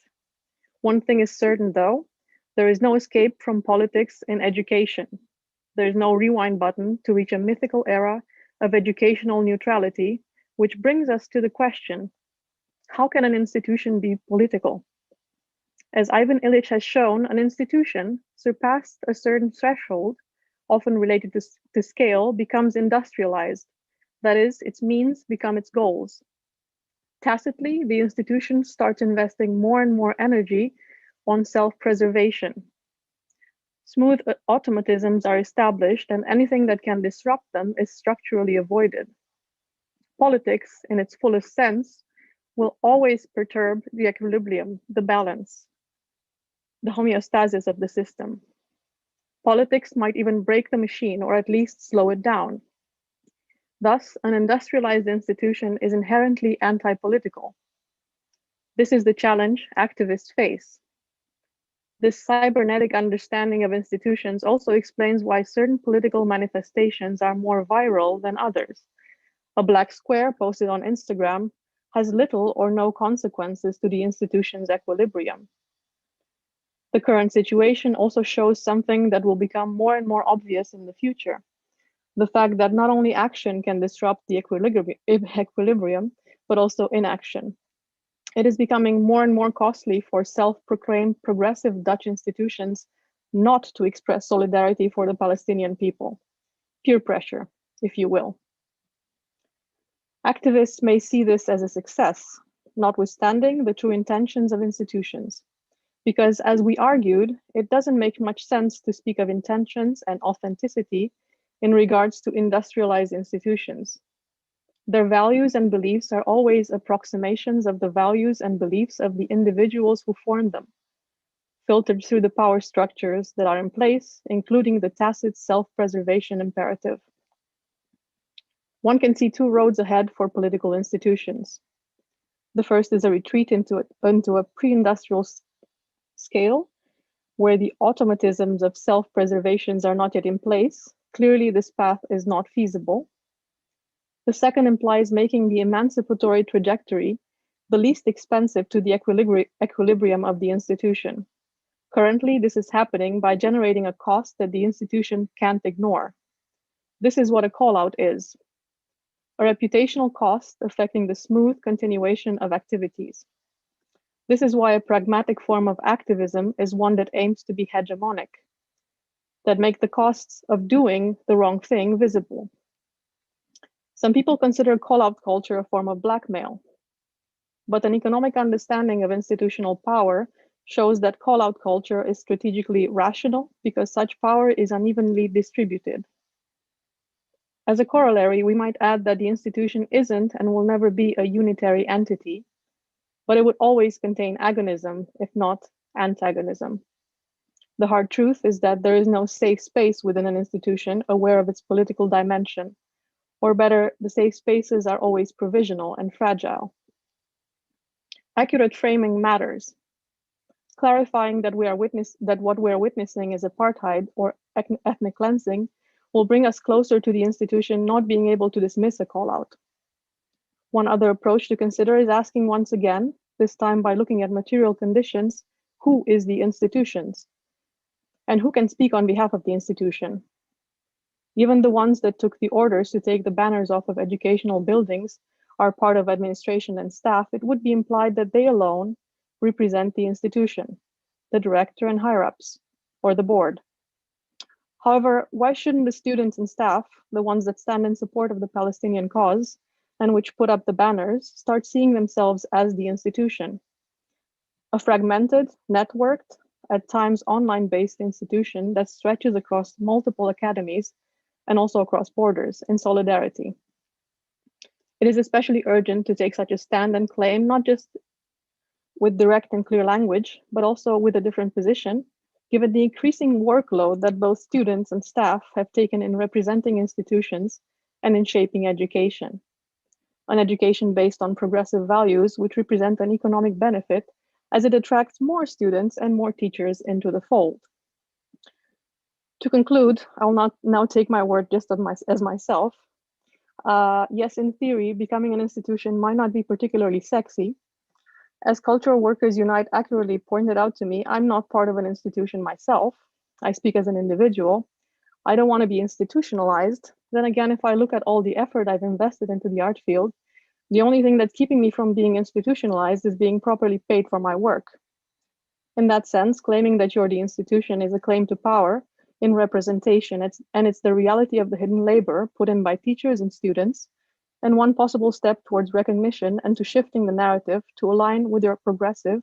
One thing is certain though, there is no escape from politics in education. There is no rewind button to reach a mythical era of educational neutrality, which brings us to the question, how can an institution be political? As Ivan Illich has shown, an institution surpassed a certain threshold, often related to scale, becomes industrialized. That is, its means become its goals. Tacitly, the institution starts investing more and more energy on self-preservation. Smooth automatisms are established, and anything that can disrupt them is structurally avoided. Politics, in its fullest sense, will always perturb the equilibrium, the balance, the homeostasis of the system. Politics might even break the machine, or at least slow it down. Thus, an industrialized institution is inherently anti-political. This is the challenge activists face. This cybernetic understanding of institutions also explains why certain political manifestations are more viral than others. A black square posted on Instagram has little or no consequences to the institution's equilibrium. The current situation also shows something that will become more and more obvious in the future. The fact that not only action can disrupt the equilibrium, but also inaction. It is becoming more and more costly for self-proclaimed progressive Dutch institutions not to express solidarity for the Palestinian people. Peer pressure, if you will. Activists may see this as a success, notwithstanding the true intentions of institutions. Because as we argued, it doesn't make much sense to speak of intentions and authenticity in regards to industrialized institutions. Their values and beliefs are always approximations of the values and beliefs of the individuals who form them, filtered through the power structures that are in place, including the tacit self-preservation imperative. One can see two roads ahead for political institutions. The first is a retreat into a pre-industrial scale, where the automatisms of self-preservations are not yet in place. Clearly, this path is not feasible. The second implies making the emancipatory trajectory the least expensive to the equilibrium of the institution. Currently, this is happening by generating a cost that the institution can't ignore. This is what a call-out is. A reputational cost affecting the smooth continuation of activities. This is why a pragmatic form of activism is one that aims to be hegemonic, that make the costs of doing the wrong thing visible. Some people consider call-out culture a form of blackmail, but an economic understanding of institutional power shows that call-out culture is strategically rational because such power is unevenly distributed. As a corollary, we might add that the institution isn't and will never be a unitary entity, but it would always contain agonism, if not antagonism. The hard truth is that there is no safe space within an institution aware of its political dimension, or better, the safe spaces are always provisional and fragile. Accurate framing matters. Clarifying that what we are witnessing is apartheid or ethnic cleansing will bring us closer to the institution not being able to dismiss a call out. One other approach to consider is asking once again, this time by looking at material conditions, who is the institutions? And who can speak on behalf of the institution? Even the ones that took the orders to take the banners off of educational buildings are part of administration and staff, it would be implied that they alone represent the institution, the director and higher-ups, or the board. However, why shouldn't the students and staff, the ones that stand in support of the Palestinian cause and which put up the banners, start seeing themselves as the institution? A fragmented, networked, at times online-based institution that stretches across multiple academies and also across borders in solidarity. It is especially urgent to take such a stand and claim, not just with direct and clear language, but also with a different position, given the increasing workload that both students and staff have taken in representing institutions and in shaping education. An education based on progressive values, which represent an economic benefit as it attracts more students and more teachers into the fold. To conclude, I will not now take my word just as myself. Yes, in theory, becoming an institution might not be particularly sexy. As Cultural Workers Unite accurately pointed out to me, I'm not part of an institution myself. I speak as an individual. I don't want to be institutionalized. Then again, if I look at all the effort I've invested into the art field, the only thing that's keeping me from being institutionalized is being properly paid for my work. In that sense, claiming that you're the institution is a claim to power in representation, and it's the reality of the hidden labor put in by teachers and students, and one possible step towards recognition and to shifting the narrative to align with your progressive,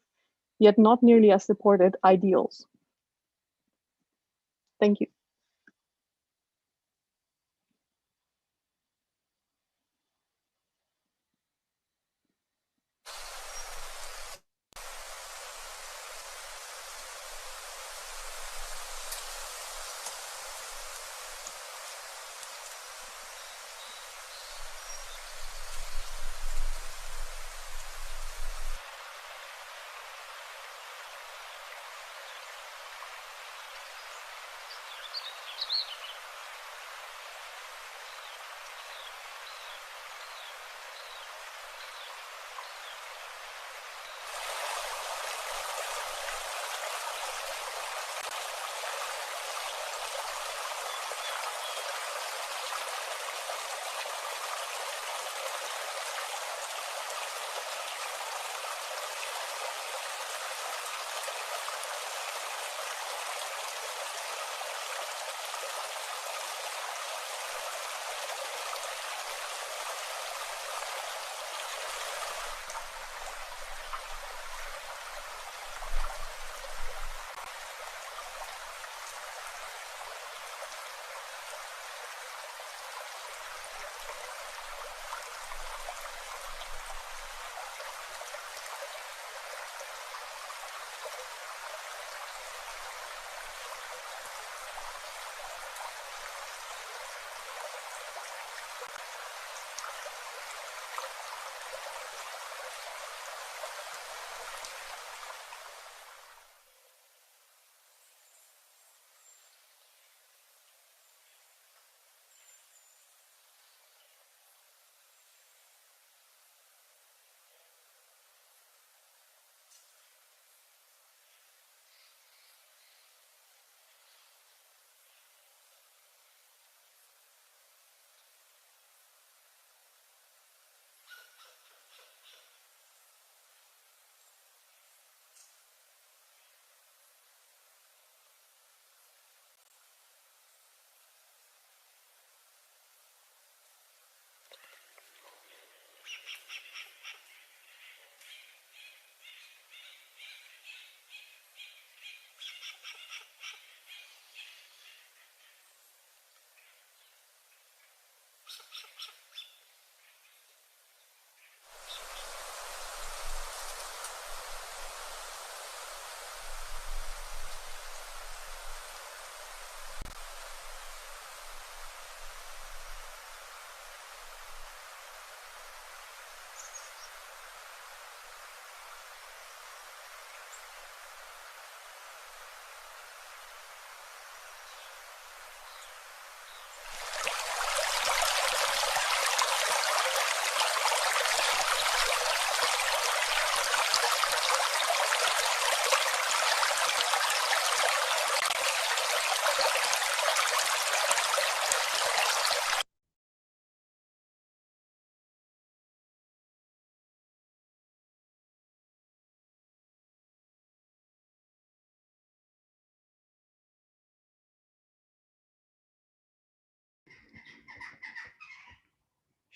yet not nearly as supported ideals. Thank you.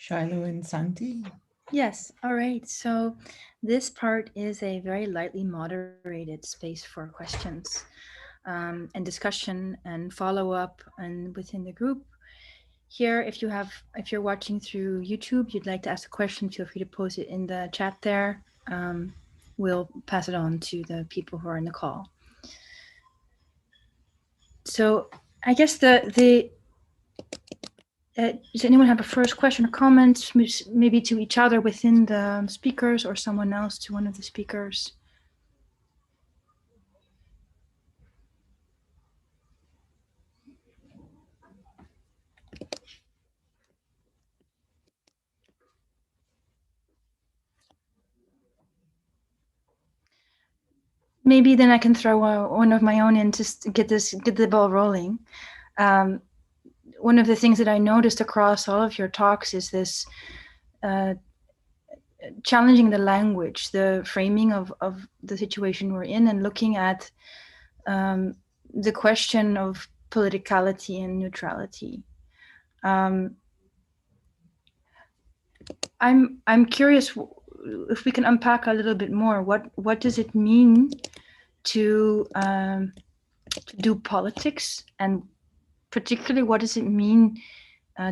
Shiloh and Santi. Yes, all right. So this part is a very lightly moderated space for questions and discussion and follow-up and within the group. Here, if you're watching through YouTube, you'd like to ask a question, feel free to post it in the chat there. We'll pass it on to the people who are in the call. So I guess does anyone have a first question or comment, maybe to each other within the speakers or someone else to one of the speakers? Maybe then I can throw one of my own in to get the ball rolling. One of the things that I noticed across all of your talks is this challenging the language, the framing of the situation we're in, and looking at the question of politicality and neutrality. I'm curious if we can unpack a little bit more. What does it mean to do politics, and particularly what does it mean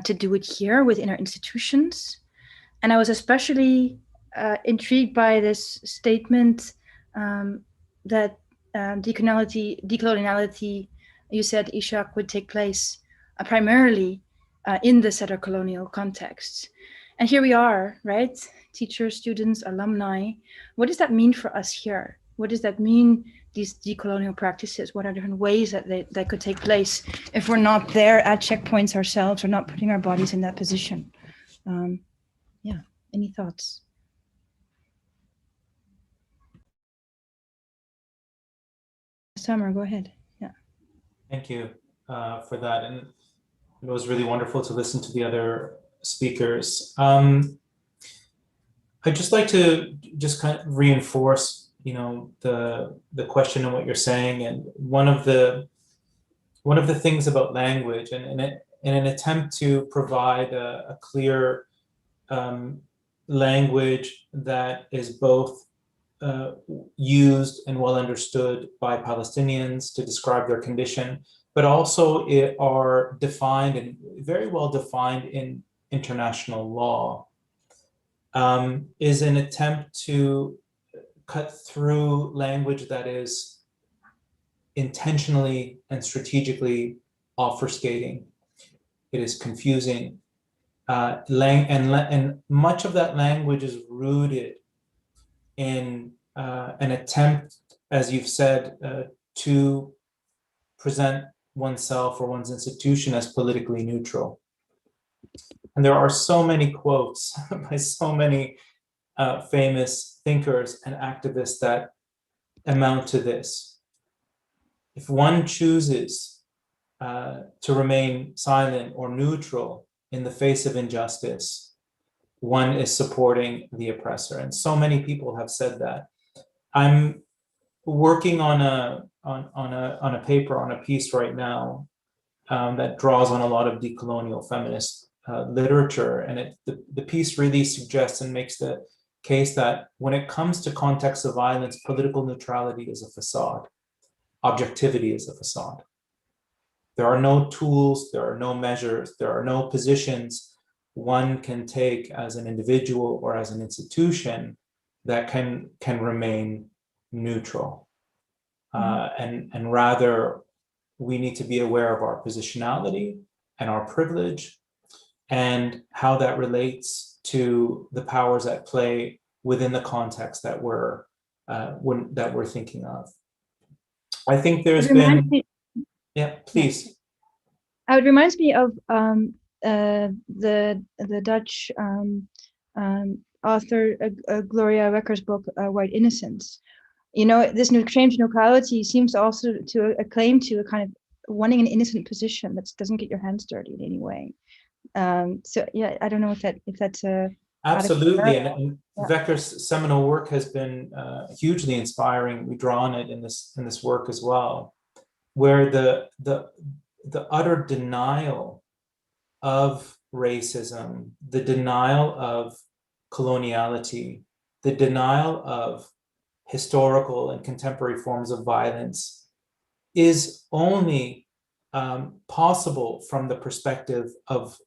to do it here within our institutions? And I was especially intrigued by this statement that decoloniality, you said, Ishak, would take place primarily in the settler colonial context. And here we are, right? Teachers, students, alumni. What does that mean for us here? What does that mean, these decolonial practices? What are different ways that that could take place if we're not there at checkpoints ourselves or not putting our bodies in that position? Yeah, any thoughts? Summer, go ahead. Yeah. Thank you for that. And it was really wonderful to listen to the other speakers. I'd just like to just kind of reinforce, the question and what you're saying. And one of the things about language, and in an attempt to provide a clear language that is both used and well understood by Palestinians to describe their condition, but also are defined and very well defined in international law, is an attempt to cut through language that is intentionally and strategically obfuscating. It is confusing. And much of that language is rooted in an attempt, as you've said, to present oneself or one's institution as politically neutral. And there are so many quotes by so many famous thinkers and activists that amount to this. If one chooses to remain silent or neutral in the face of injustice, one is supporting the oppressor. And so many people have said that. I'm working on a paper, on a piece right now that draws on a lot of decolonial feminist literature. And the piece really suggests and makes the case that when it comes to contexts of violence, political neutrality is a facade. Objectivity is a facade. There are no tools, there are no measures, there are no positions one can take as an individual or as an institution that can remain neutral. And rather, we need to be aware of our positionality and our privilege and how that relates to the powers at play within the context that we're thinking of. I think there's been, yeah, please. It reminds me of the Dutch author Gloria Wecker's book White Innocence. This change neutrality seems also to a claim to a kind of wanting an innocent position that doesn't get your hands dirty in any way. So yeah, I don't know if that's a absolutely, and Wecker's seminal work has been hugely inspiring. We draw on it in this work as well, where the utter denial of racism, the denial of coloniality, the denial of historical and contemporary forms of violence is only possible from the perspective of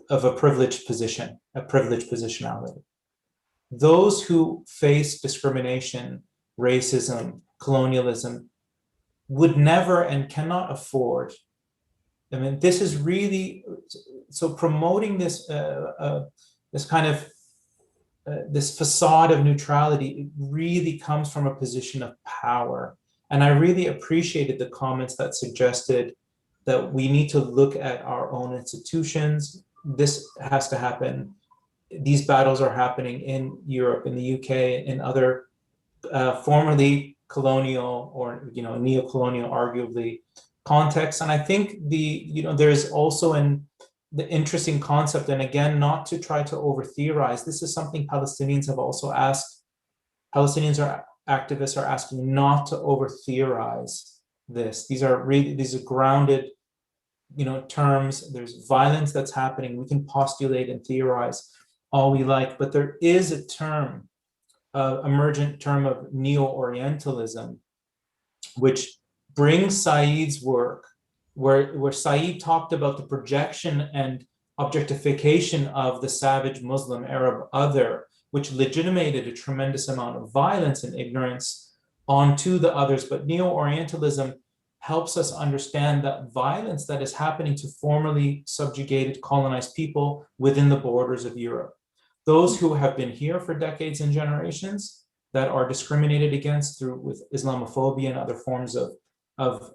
a privileged position, a privileged positionality. Those who face discrimination, racism, colonialism would never and cannot afford. I mean, this is really, so promoting this this kind of this facade of neutrality, it really comes from a position of power. And I really appreciated the comments that suggested that we need to look at our own institutions. This has to happen. These battles are happening in Europe, in the UK, in other formerly colonial or neo-colonial, arguably, contexts. And I think there's also the interesting concept, and again, not to try to over-theorize, this is something Palestinians have also asked. Activists are asking not to over-theorize this. These are grounded, terms. There's violence that's happening. We can postulate and theorize all we like, but there is a term, emergent term of neo-Orientalism, which brings Said's work, where Said talked about the projection and objectification of the savage Muslim Arab other, which legitimated a tremendous amount of violence and ignorance onto the others. But neo-Orientalism helps us understand that violence that is happening to formerly subjugated, colonized people within the borders of Europe. Those who have been here for decades and generations that are discriminated against with Islamophobia and other forms of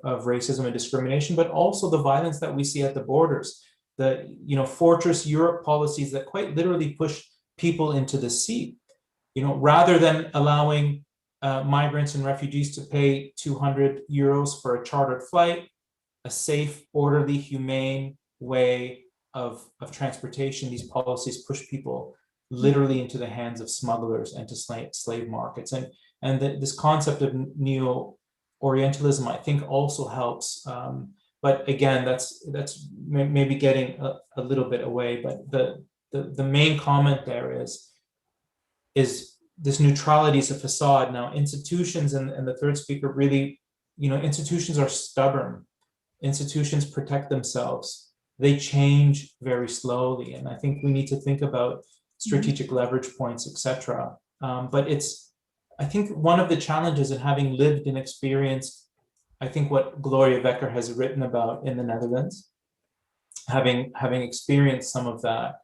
racism and discrimination, but also the violence that we see at the borders, the fortress Europe policies that quite literally push people into the sea, rather than allowing migrants and refugees to pay 200 euros for a chartered flight, a safe, orderly, humane way of transportation. These policies push people literally into the hands of smugglers and to slave markets. And this concept of neo-Orientalism, I think, also helps. But again, that's maybe getting a little bit away. But the main comment there is this neutrality is a facade. Now, institutions, and the third speaker really, institutions are stubborn. Institutions protect themselves. They change very slowly. And I think we need to think about strategic leverage points, etc. But I think one of the challenges in having lived and experienced, I think what Gloria Wekker has written about in the Netherlands, having experienced some of that,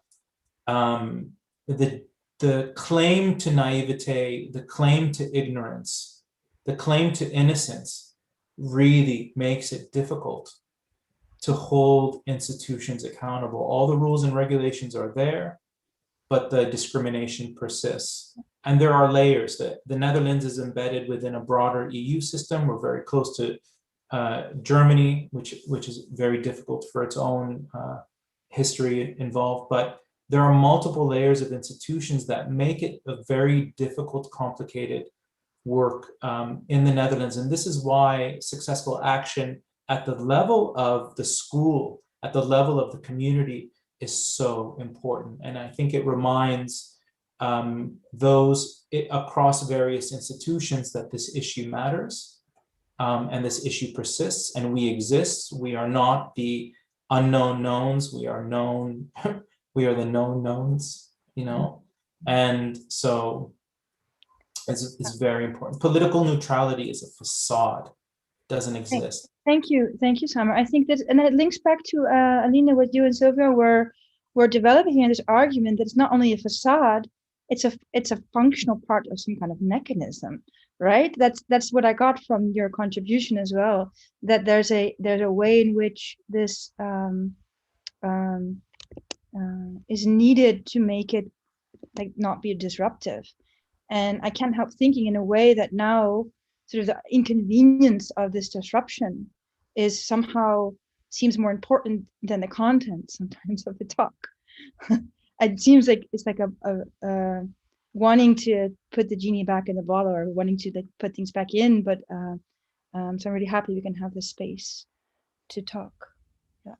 the claim to naivete, the claim to ignorance, the claim to innocence really makes it difficult to hold institutions accountable. All the rules and regulations are there, but the discrimination persists. And there are layers. The Netherlands is embedded within a broader EU system. We're very close to Germany, which is very difficult for its own history involved. But there are multiple layers of institutions that make it a very difficult, complicated work in the Netherlands. And this is why successful action at the level of the school, at the level of the community, is so important. And I think it reminds those across various institutions that this issue matters, and this issue persists, and we exist. We are not the unknown knowns. We are known. We are the known knowns. And so it's very important. Political neutrality is a facade; doesn't exist. Thank you, Samer. I think that, and it links back to Alina, what you and Sylvia were developing in this argument that it's not only a facade, it's a functional part of some kind of mechanism, right? That's what I got from your contribution as well. That there's a way in which this is needed to make it not be disruptive. And I can't help thinking in a way that now sort of the inconvenience of this disruption is somehow seems more important than the content sometimes of the talk. It seems like it's like a wanting to put the genie back in the bottle, or wanting to put things back in. But so I'm really happy we can have this space to talk. Yeah.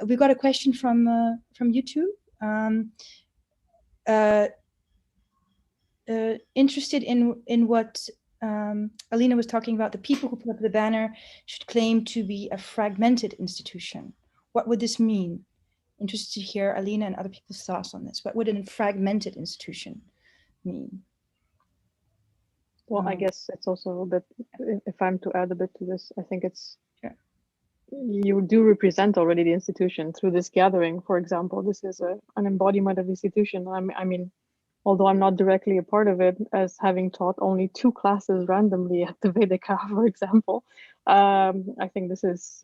we got a question from YouTube. Interested in what Alina was talking about, the people who put up the banner should claim to be a fragmented institution. What would this mean? Interested to hear Alina and other people's thoughts on this. What would a fragmented institution mean? Well, I guess it's also a bit, if I'm to add a bit to this, I think it's, you do represent already the institution through this gathering. For example, this is an embodiment of the institution. I mean, although I'm not directly a part of it, as having taught only 2 classes randomly at the VDK, for example, I think this is,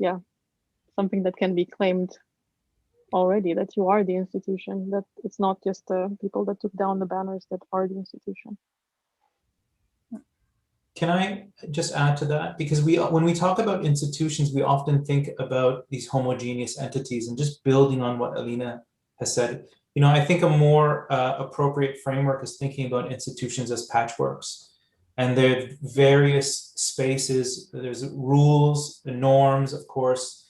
something that can be claimed already, that you are the institution, that it's not just the people that took down the banners that are the institution. Can I just add to that? Because when we talk about institutions, we often think about these homogeneous entities, and just building on what Alina has said, you know, I think a more appropriate framework is thinking about institutions as patchworks. And there are various spaces, there's rules, the norms, of course,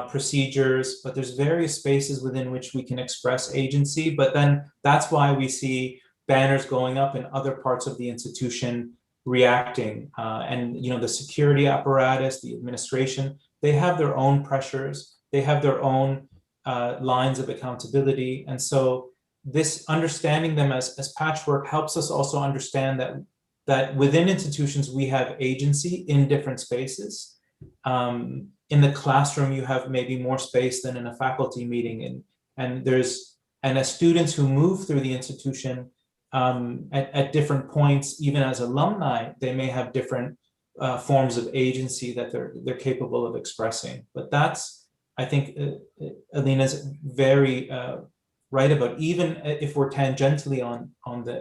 procedures, but there's various spaces within which we can express agency. But then that's why we see banners going up in other parts of the institution reacting. And, you know, the security apparatus, the administration, they have their own pressures, they have their own lines of accountability. And so this understanding them as patchwork helps us also understand that within institutions, we have agency in different spaces. In the classroom, you have maybe more space than in a faculty meeting. And as students who move through the institution at different points, even as alumni, they may have different forms of agency that they're capable of expressing. But that's, I think Alina's very right about, even if we're tangentially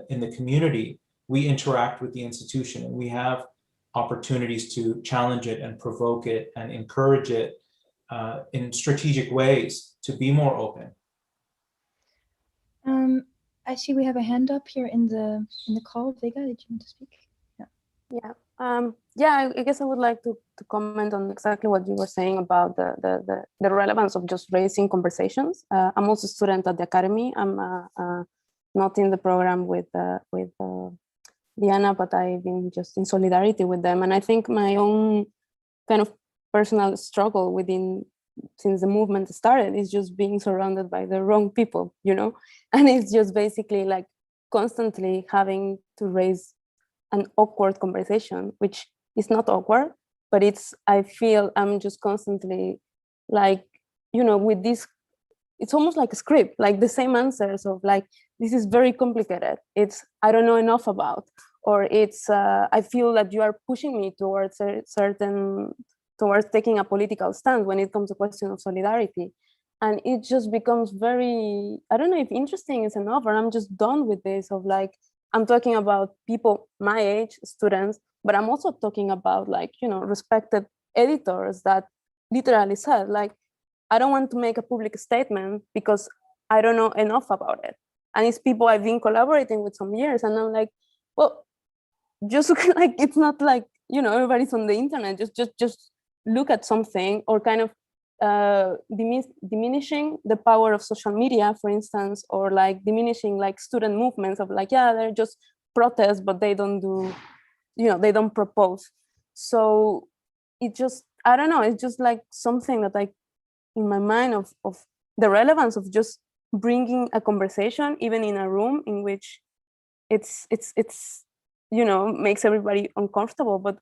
in the community, we interact with the institution and we have opportunities to challenge it and provoke it and encourage it in strategic ways to be more open. I see we have a hand up here in the call. Vega, did you want to speak? I guess I would like to comment on exactly what you were saying about the relevance of just raising conversations. I'm also a student at the academy. I'm not in the program with Diana, but I've been just in solidarity with them. And I think my own kind of personal struggle since the movement started is just being surrounded by the wrong people, you know? And it's just basically like constantly having to raise an awkward conversation, which is not awkward, but I feel I'm just constantly like, you know, with this, it's almost like a script, like the same answers of like, this is very complicated. It's, I don't know enough about, or it's, I feel that you are pushing me towards towards taking a political stand when it comes to question of solidarity. And it just becomes very, I don't know if interesting is enough, or I'm just done with this of like, I'm talking about people my age, students, but I'm also talking about like, you know, respected editors that literally said like, I don't want to make a public statement because I don't know enough about it. And it's people I've been collaborating with some years. And I'm like, well, just like, it's not like, you know, everybody's on the internet, just look at something, or kind of diminishing the power of social media, for instance, or like diminishing like student movements of like, yeah, they're just protests, but they don't do, you know, they don't propose. So it just, I don't know, it's just like something that like in my mind of the relevance of just bringing a conversation, even in a room in which it's you know, makes everybody uncomfortable. But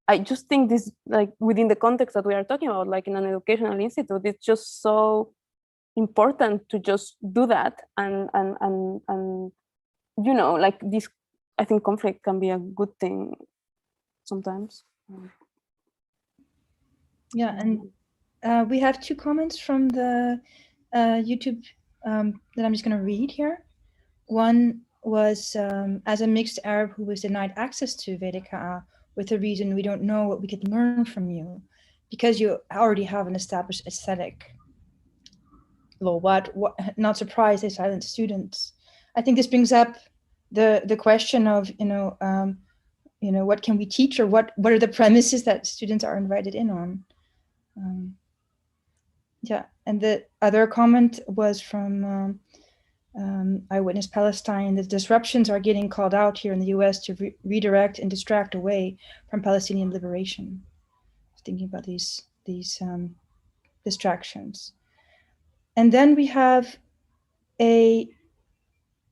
I just think this, like within the context that we are talking about, like in an educational institute, it's just so important to just do that. And you know, like this, I think conflict can be a good thing sometimes. Yeah, and we have 2 comments from the YouTube that I'm just going to read here. One was, as a mixed Arab who was denied access to VDK with the reason we don't know what we could learn from you because you already have an established aesthetic. Well, what not surprised they silent students. I think this brings up the question of, you know, what can we teach, or what are the premises that students are invited in on? Yeah, and the other comment was from Eyewitness Palestine. The disruptions are getting called out here in the US to redirect and distract away from Palestinian liberation. Thinking about these distractions. And then we have a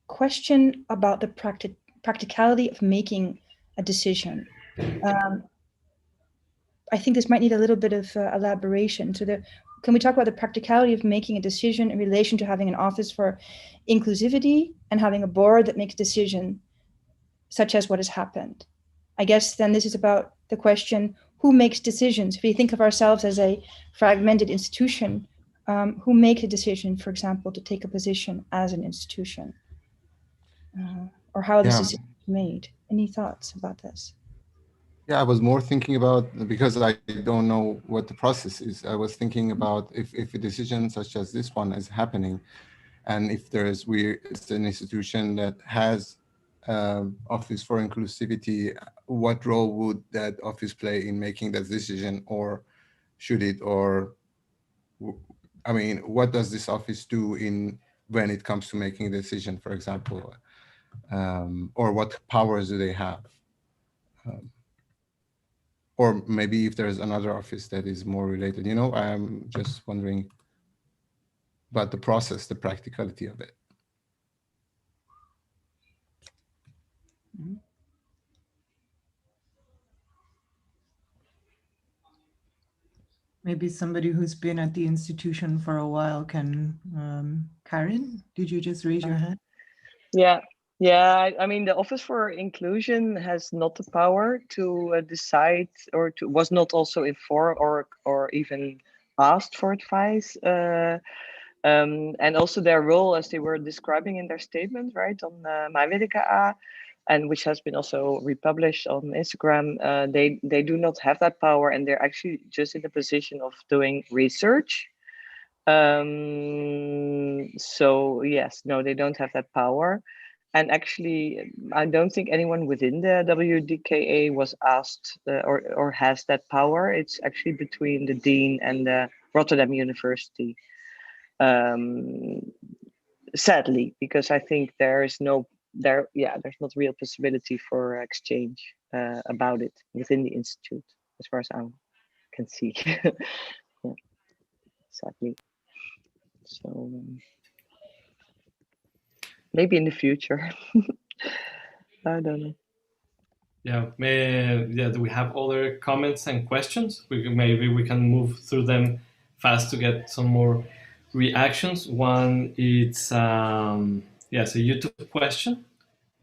question about the practicality of making a decision. I think this might need a little bit of elaboration. So can we talk about the practicality of making a decision in relation to having an office for inclusivity and having a board that makes decision, such as what has happened? I guess then this is about the question, who makes decisions? If we think of ourselves as a fragmented institution, who makes a decision, for example, to take a position as an institution? Or how this is made? Any thoughts about this? Yeah, I was more thinking about, because I don't know what the process is. I was thinking about if a decision such as this one is happening, and if it's an institution that has Office for Inclusivity, what role would that office play in making that decision, or should it, or I mean, what does this office do when it comes to making a decision, for example, or what powers do they have? Or maybe if there's another office that is more related, I'm just wondering about the process, the practicality of it. Maybe somebody who's been at the institution for a while can, Karen, did you just raise your hand? Yeah, I mean, the Office for Inclusion has not the power to decide, or was not also informed or even asked for advice. And also their role, as they were describing in their statement, right, on MyWDKA, and which has been also republished on Instagram, they do not have that power, and they're actually just in the position of doing research. So yes, no, they don't have that power. And actually, I don't think anyone within the WDKA was asked or has that power. It's actually between the Dean and the Rotterdam University. Sadly, because I think there's not real possibility for exchange about it within the institute, as far as I can see. Yeah, sadly. So maybe in the future. I don't know. Yeah, do we have other comments and questions? Maybe we can move through them fast to get some more reactions. One, it's a YouTube question,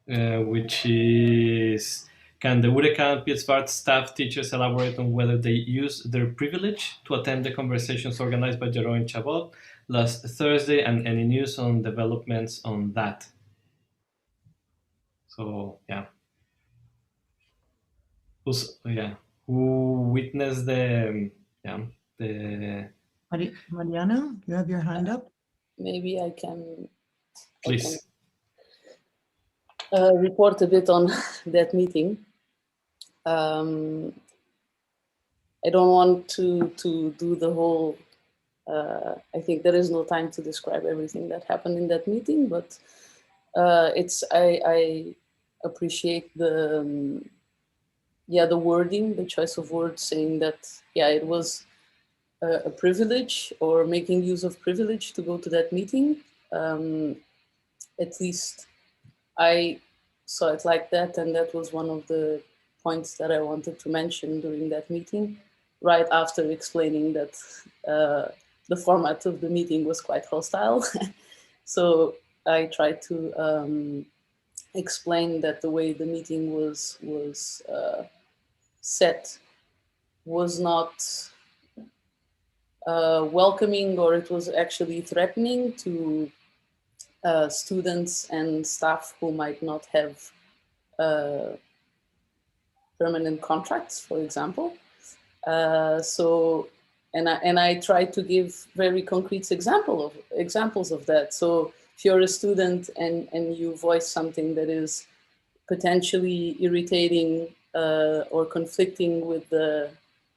which is, can the URECA and Pietzwaard staff teachers elaborate on whether they use their privilege to attend the conversations organized by Jeroen Chabot last Thursday, and any news on developments on that? So, yeah. Who witnessed the Mariana, you have your hand up? Maybe I can, please. Report a bit on that meeting. I don't want to do the whole, I think there is no time to describe everything that happened in that meeting, but I appreciate the wording, the choice of words, saying that, it was a privilege, or making use of privilege, to go to that meeting. At least I saw it like that, and that was one of the points that I wanted to mention during that meeting, right after explaining that the format of the meeting was quite hostile. So I tried to explain that the way the meeting was set was not welcoming, or it was actually threatening to students and staff who might not have permanent contracts, for example. And I tried to give very concrete examples of that. So if you're a student and you voice something that is potentially irritating or conflicting with the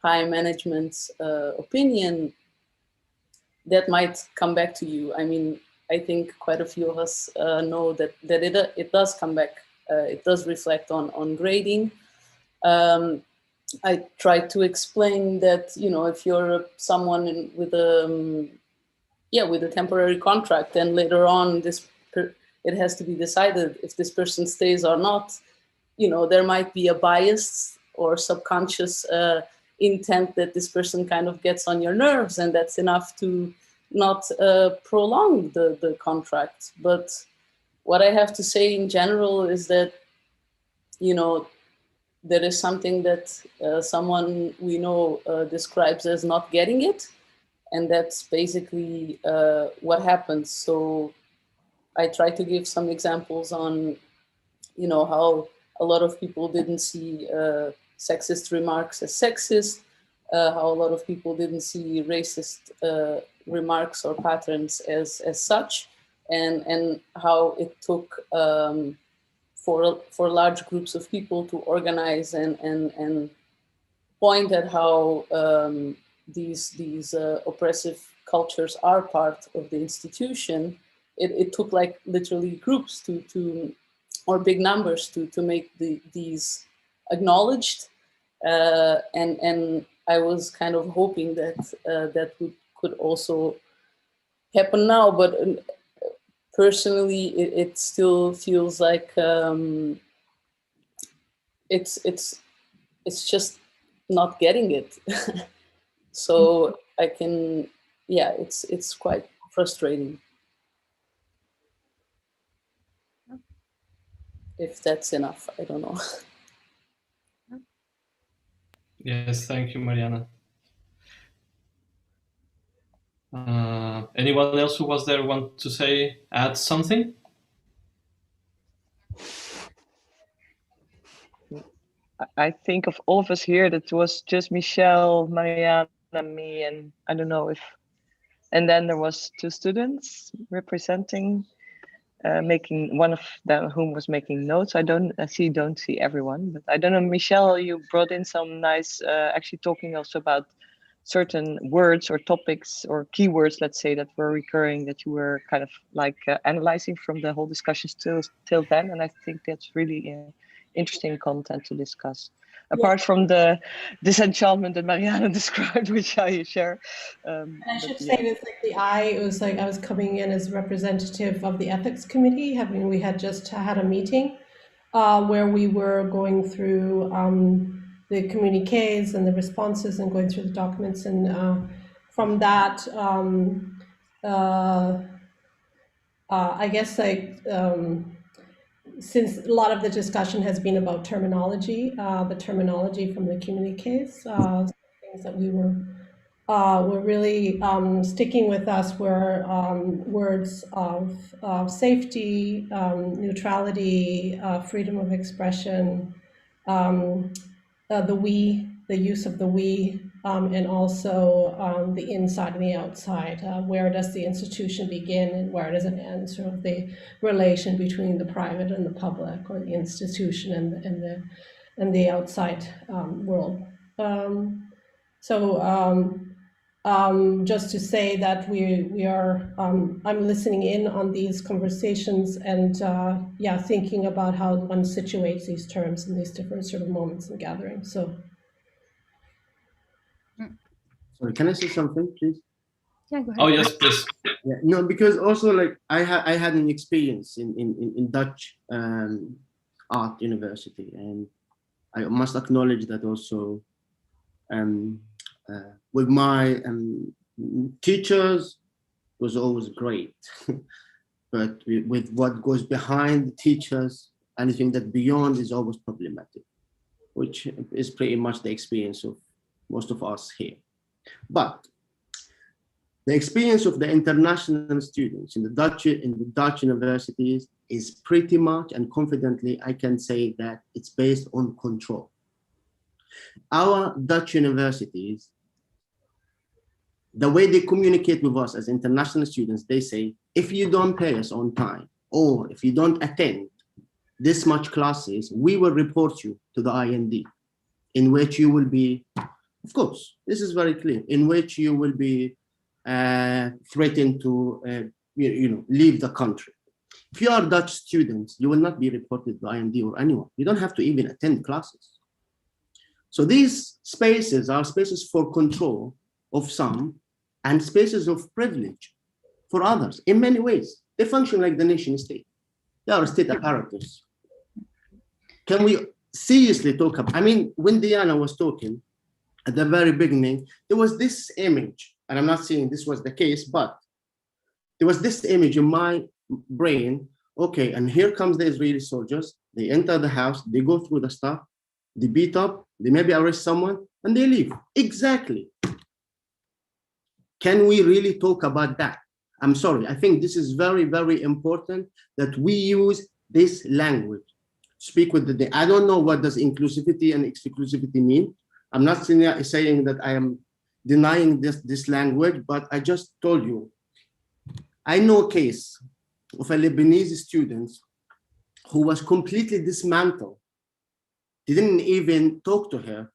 high management's opinion, that might come back to you. I mean, I think quite a few of us know that it does come back. It does reflect on grading. I tried to explain that, you know, if you're someone with a temporary contract, and later on it has to be decided if this person stays or not, you know, there might be a bias or subconscious intent that this person kind of gets on your nerves, and that's enough to not prolong the contract. But what I have to say in general is that, you know, there is something that someone we know describes as not getting it, and that's basically what happens. So I try to give some examples on, you know, how a lot of people didn't see sexist remarks as sexist, how a lot of people didn't see racist remarks or patterns as such, and how it took for large groups of people to organize and point at how these oppressive cultures are part of the institution. It took like literally groups to or big numbers to make these acknowledged, and I was kind of hoping that that could also happen now, but personally, it still feels like it's just not getting it. So I can, yeah, it's quite frustrating. If that's enough, I don't know. Yes, thank you, Mariana. Anyone else who was there want to add something? I think of all of us here, that was just Michelle, Mariana, me, and I don't know if, and then there was 2 students representing, making, one of them whom was making notes. I don't see everyone, but I don't know, Michelle, you brought in some nice, actually talking also about certain words or topics or keywords, let's say, that were recurring, that you were kind of like analyzing from the whole discussion till then. And I think that's really interesting content to discuss. Apart from the disenchantment that Mariana described, which I share. And I should say this, like it was like I was coming in as representative of the ethics committee. We had just had a meeting where we were going through the communiques and the responses and going through the documents, and from that, I guess since a lot of the discussion has been about terminology, the terminology from the communiques, things that we were really sticking with us were words of safety, neutrality, freedom of expression, the use of the we, and also the inside and the outside. Where does the institution begin and where does it end? Sort of the relation between the private and the public, or the institution and the outside world. Just to say that we are, I'm listening in on these conversations and thinking about how one situates these terms in these different sort of moments and gatherings. So. Sorry, can I say something, please? Yeah, go ahead. Oh yes, please. Yeah, no, because also like I had an experience in Dutch art university, and I must acknowledge that also with my teachers was always great, but with what goes behind the teachers, anything that beyond is always problematic, which is pretty much the experience of most of us here. But the experience of the international students in the Dutch universities is pretty much, and confidently I can say that it's based on control. Our Dutch universities, the way they communicate with us as international students, they say, if you don't pay us on time, or if you don't attend this much classes, we will report you to the IND, in which you will be, of course, this is very clear, in which you will be threaten to leave the country. If you are Dutch students, you will not be reported to IMD or anyone. You don't have to even attend classes. So these spaces are spaces for control of some and spaces of privilege for others in many ways. They function like the nation state. They are state apparatus. Can we seriously talk about, I mean, when Diana was talking at the very beginning, there was this image, and I'm not saying this was the case, but there was this image in my brain. Okay, and here comes the Israeli soldiers. They enter the house, they go through the stuff, they beat up, they maybe arrest someone, and they leave. Exactly. Can we really talk about that? I'm sorry, I think this is very, very important that we use this language. Speak with the, I don't know what does inclusivity and exclusivity mean. I'm not saying that I am denying this language, but I just told you, I know a case of a Lebanese student who was completely dismantled. They didn't even talk to her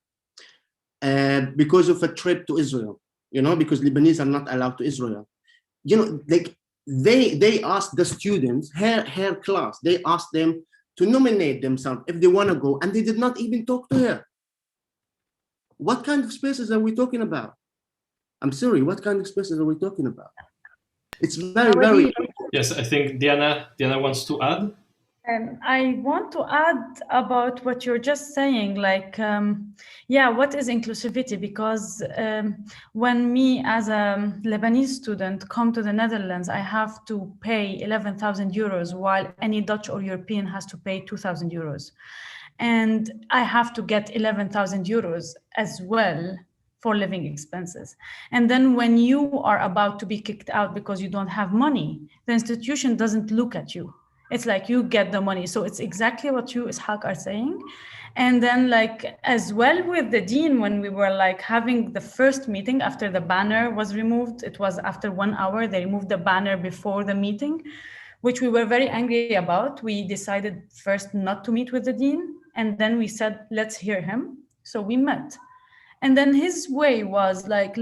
because of a trip to Israel, because Lebanese are not allowed to Israel. Like they asked the students, her class, they asked them to nominate themselves if they want to go, and they did not even talk to her. What kind of spaces are we talking about? I'm sorry, what kind of spaces are we talking about? It's very, very... Yes, I think Diana wants to add. I want to add about what you're just saying, like, what is inclusivity? Because when me as a Lebanese student come to the Netherlands, I have to pay 11,000 euros, while any Dutch or European has to pay 2,000 euros. And I have to get 11,000 euros as well for living expenses. And then when you are about to be kicked out because you don't have money, the institution doesn't look at you. It's like you get the money. So it's exactly what you, Ishaq, are saying. And then like as well with the dean, when we were like having the first meeting after the banner was removed, it was after 1 hour, they removed the banner before the meeting, which we were very angry about. We decided first not to meet with the dean. And then we said, let's hear him. So we met. And then his way was like,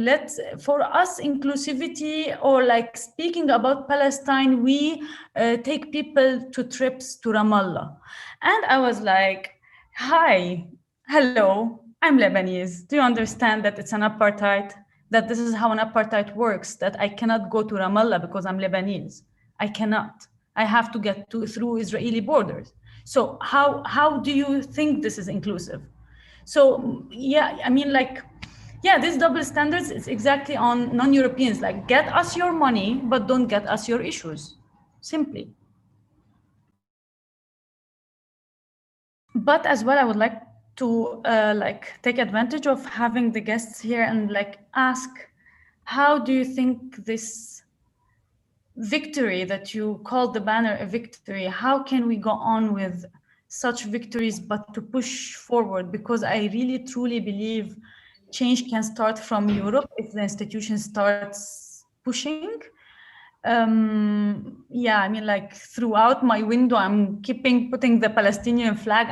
for us, inclusivity or like speaking about Palestine, we take people to trips to Ramallah. And I was like, hi, hello, I'm Lebanese. Do you understand that it's an apartheid? That this is how an apartheid works, that I cannot go to Ramallah because I'm Lebanese. I cannot. I have to get through Israeli borders. So how do you think this is inclusive? So, I mean, like, this double standards is exactly on non-Europeans, like get us your money, but don't get us your issues, simply. But as well, I would like to take advantage of having the guests here and like ask, how do you think this victory that you called the banner a victory, how can we go on with such victories, but to push forward? Because I really truly believe change can start from Europe if the institution starts pushing. I mean, like throughout my window, I'm putting the Palestinian flag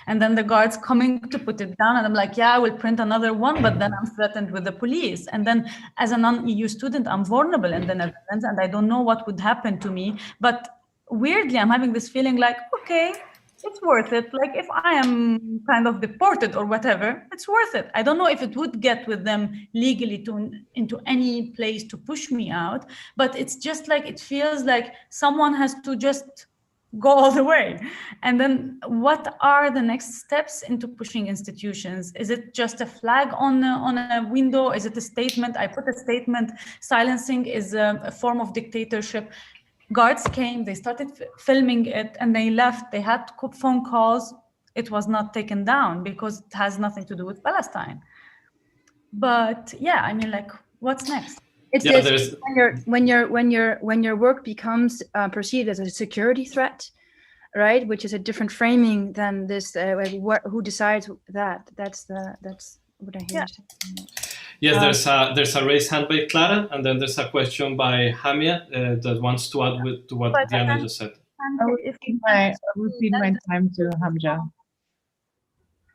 and then the guards coming to put it down. And I'm like, I will print another one, but then I'm threatened with the police. And then as a non-EU student, I'm vulnerable in the Netherlands and I don't know what would happen to me. But weirdly, I'm having this feeling like, okay, it's worth it. Like if I am kind of deported or whatever, it's worth it. I don't know if it would get with them legally into any place to push me out, but it's just like, it feels like someone has to just go all the way. And then what are the next steps into pushing institutions? Is it just a flag on a window? Is it a statement? I put a statement, silencing is a form of dictatorship. Guards came, they started filming it and they left. They had phone calls. It was not taken down because it has nothing to do with Palestine. But I mean, like, what's next? It's when your work becomes perceived as a security threat, right? Which is a different framing than this. Who decides that? That's what I hear. Yes, there's a raised hand by Clara, and then there's a question by Hamia that wants to add to what Diana just said. I will feed my time to Hamja.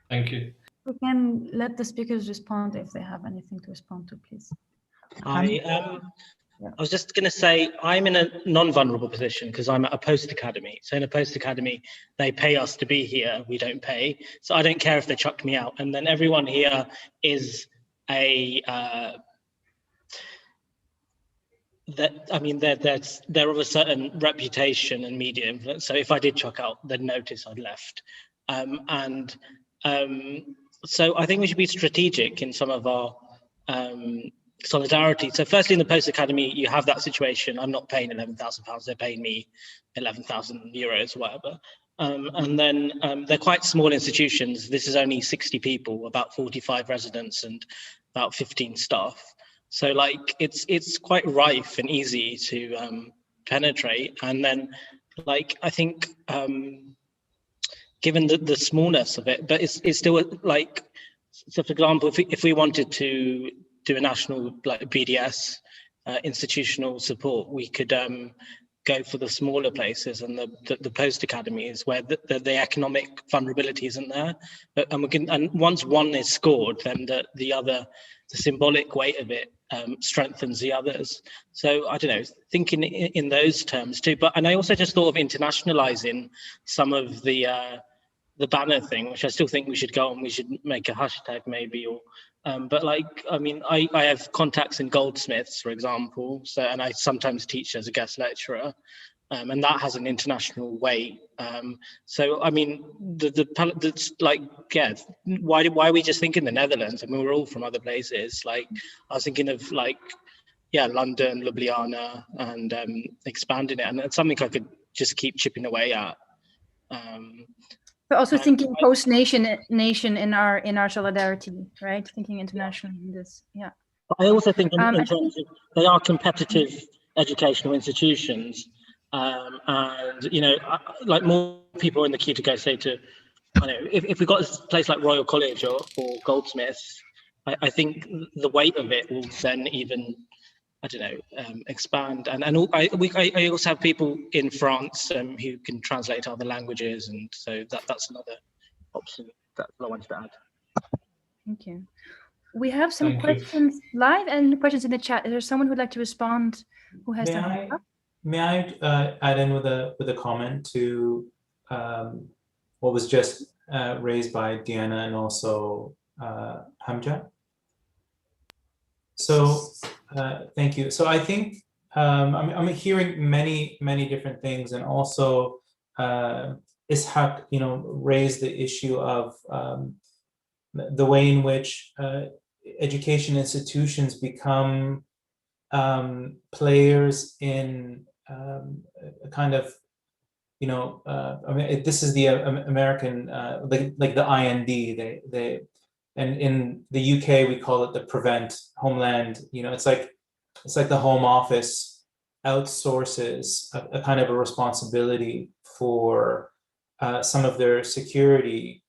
Thank you. We can let the speakers respond if they have anything to respond to, please. Hamza? I was just going to say, I'm in a non-vulnerable position because I'm at a post academy. So in a post academy, they pay us to be here. We don't pay. So I don't care if they chuck me out. And then everyone here is they're of a certain reputation and media influence. So if I did chuck out, they'd notice I'd left. So I think we should be strategic in some of our solidarity. So firstly, in the Post Academy, you have that situation. I'm not paying £11,000. They're paying me 11,000 euros, whatever. And then they're quite small institutions. This is only 60 people, about 45 residents and about 15 staff. So like it's quite rife and easy to penetrate. And then like I think given the smallness of it, but it's still like, so for example, if we wanted to do a national like BDS institutional support, we could go for the smaller places and the post academies where the economic vulnerability isn't there. And once one is scored, then the symbolic weight of it strengthens the others. So I don't know, thinking in those terms too. And I also just thought of internationalizing some of the banner thing, which I still think we should go on. We should make a hashtag maybe, or but like, I mean, I have contacts in Goldsmiths, for example. So, and I sometimes teach as a guest lecturer, and that has an international weight. So, I mean, the like, yeah, why are we just thinking the Netherlands? I mean, we're all from other places. Like, I was thinking of like, yeah, London, Ljubljana, and expanding it, and it's something I could just keep chipping away at. But also thinking post-nation in our solidarity, right? Thinking internationally in this, yeah. I also think in terms of, they are competitive educational institutions, and you know, like more people in the queue to go say to, I know, if we've got a place like Royal College or Goldsmiths, I think the weight of it will then even, I don't know, expand. And I also have people in France who can translate other languages, and so that's another option that I wanted to add. Thank you. We have some questions live and questions in the chat. Is there someone who'd like to respond who has their hand up? May I add in with a comment to what was just raised by Diana and also Hamza? So thank you. So I think I'm hearing many different things, and also Ishaq, you know, raised the issue of the way in which education institutions become players in a kind of, you know, I mean, this is the American, like the IND, they and in the UK we call it the Prevent Homeland. You know, it's like the Home Office outsources a kind of a responsibility for some of their security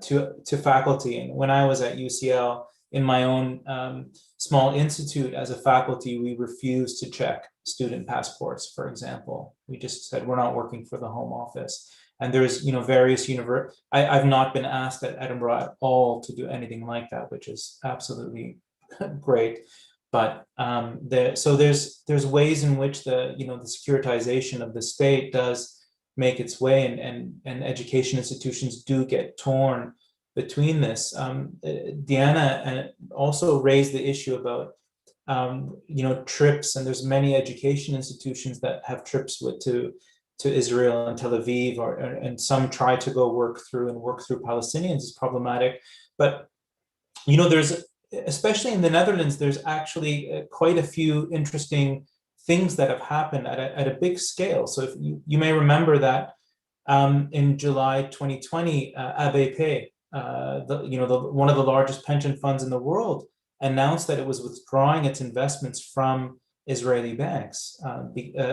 to faculty. And when I was at UCL, in my own small institute as a faculty, we refused to check student passports, for example. We just said, we're not working for the Home Office. And there's, you know, various I've not been asked at Edinburgh at all to do anything like that, which is absolutely great. But so there's ways in which the securitization of the state does make its way, and education institutions do get torn between this. Diana also raised the issue about trips, and there's many education institutions that have trips to Israel and Tel Aviv, and some try to go work through Palestinians. Is problematic. But you know, there's, especially in the Netherlands, there's actually quite a few interesting things that have happened at a big scale. So if you may remember that in July 2020, ABP, one of the largest pension funds in the world, announced that it was withdrawing its investments from Israeli banks,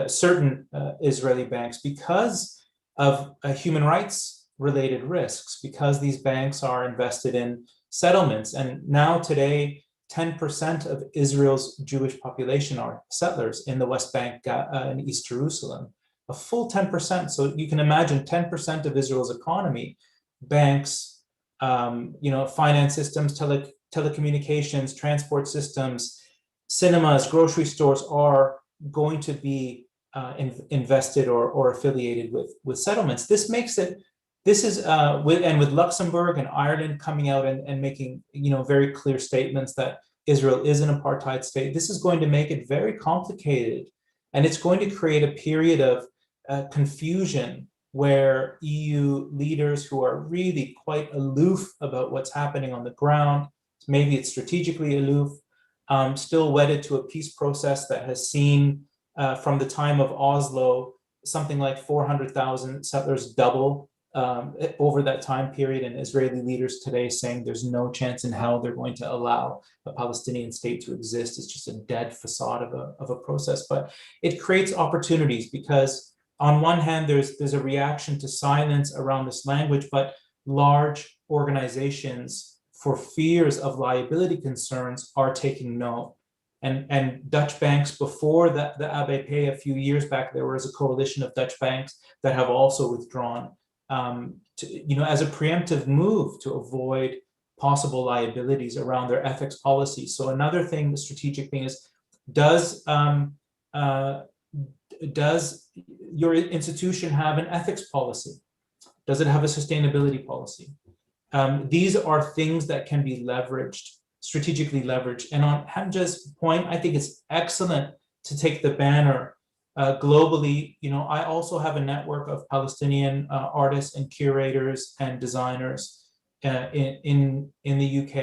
certain Israeli banks, because of human rights related risks, because these banks are invested in settlements. And now today, 10% of Israel's Jewish population are settlers in the West Bank and East Jerusalem, a full 10%. So you can imagine 10% of Israel's economy, banks, finance systems, telecommunications, transport systems, cinemas, grocery stores are going to be invested or affiliated with settlements. This makes it, this is, with Luxembourg and Ireland coming out and making, very clear statements that Israel is an apartheid state, this is going to make it very complicated. And it's going to create a period of confusion where EU leaders who are really quite aloof about what's happening on the ground, maybe it's strategically aloof, still wedded to a peace process that has seen from the time of Oslo, something like 400,000 settlers double over that time period, and Israeli leaders today saying there's no chance in hell they're going to allow a Palestinian state to exist. It's just a dead facade of a process. But it creates opportunities because on one hand, there's a reaction to silence around this language, but large organizations, for fears of liability concerns, are taking note. And Dutch banks, before the ABP a few years back, there was a coalition of Dutch banks that have also withdrawn as a preemptive move to avoid possible liabilities around their ethics policy. So another thing, the strategic thing is, does your institution have an ethics policy? Does it have a sustainability policy? These are things that can be leveraged, strategically leveraged. And on Hamza's point, I think it's excellent to take the banner globally. I also have a network of Palestinian artists and curators and designers in the UK.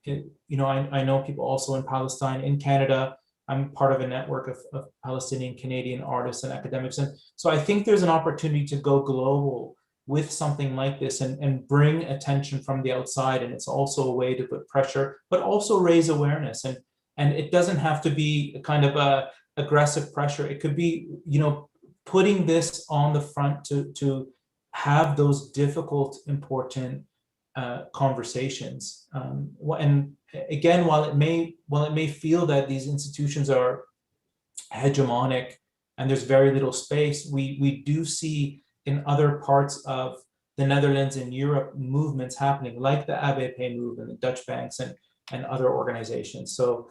I know people also in Palestine, in Canada. I'm part of a network of Palestinian Canadian artists and academics. And so I think there's an opportunity to go global with something like this and bring attention from the outside. And it's also a way to put pressure, but also raise awareness. And it doesn't have to be a kind of a aggressive pressure. It could be, putting this on the front to have those difficult, important conversations. And again, while it may feel that these institutions are hegemonic and there's very little space, we do see in other parts of the Netherlands and Europe movements happening, like the ABP movement, the Dutch banks and other organizations. So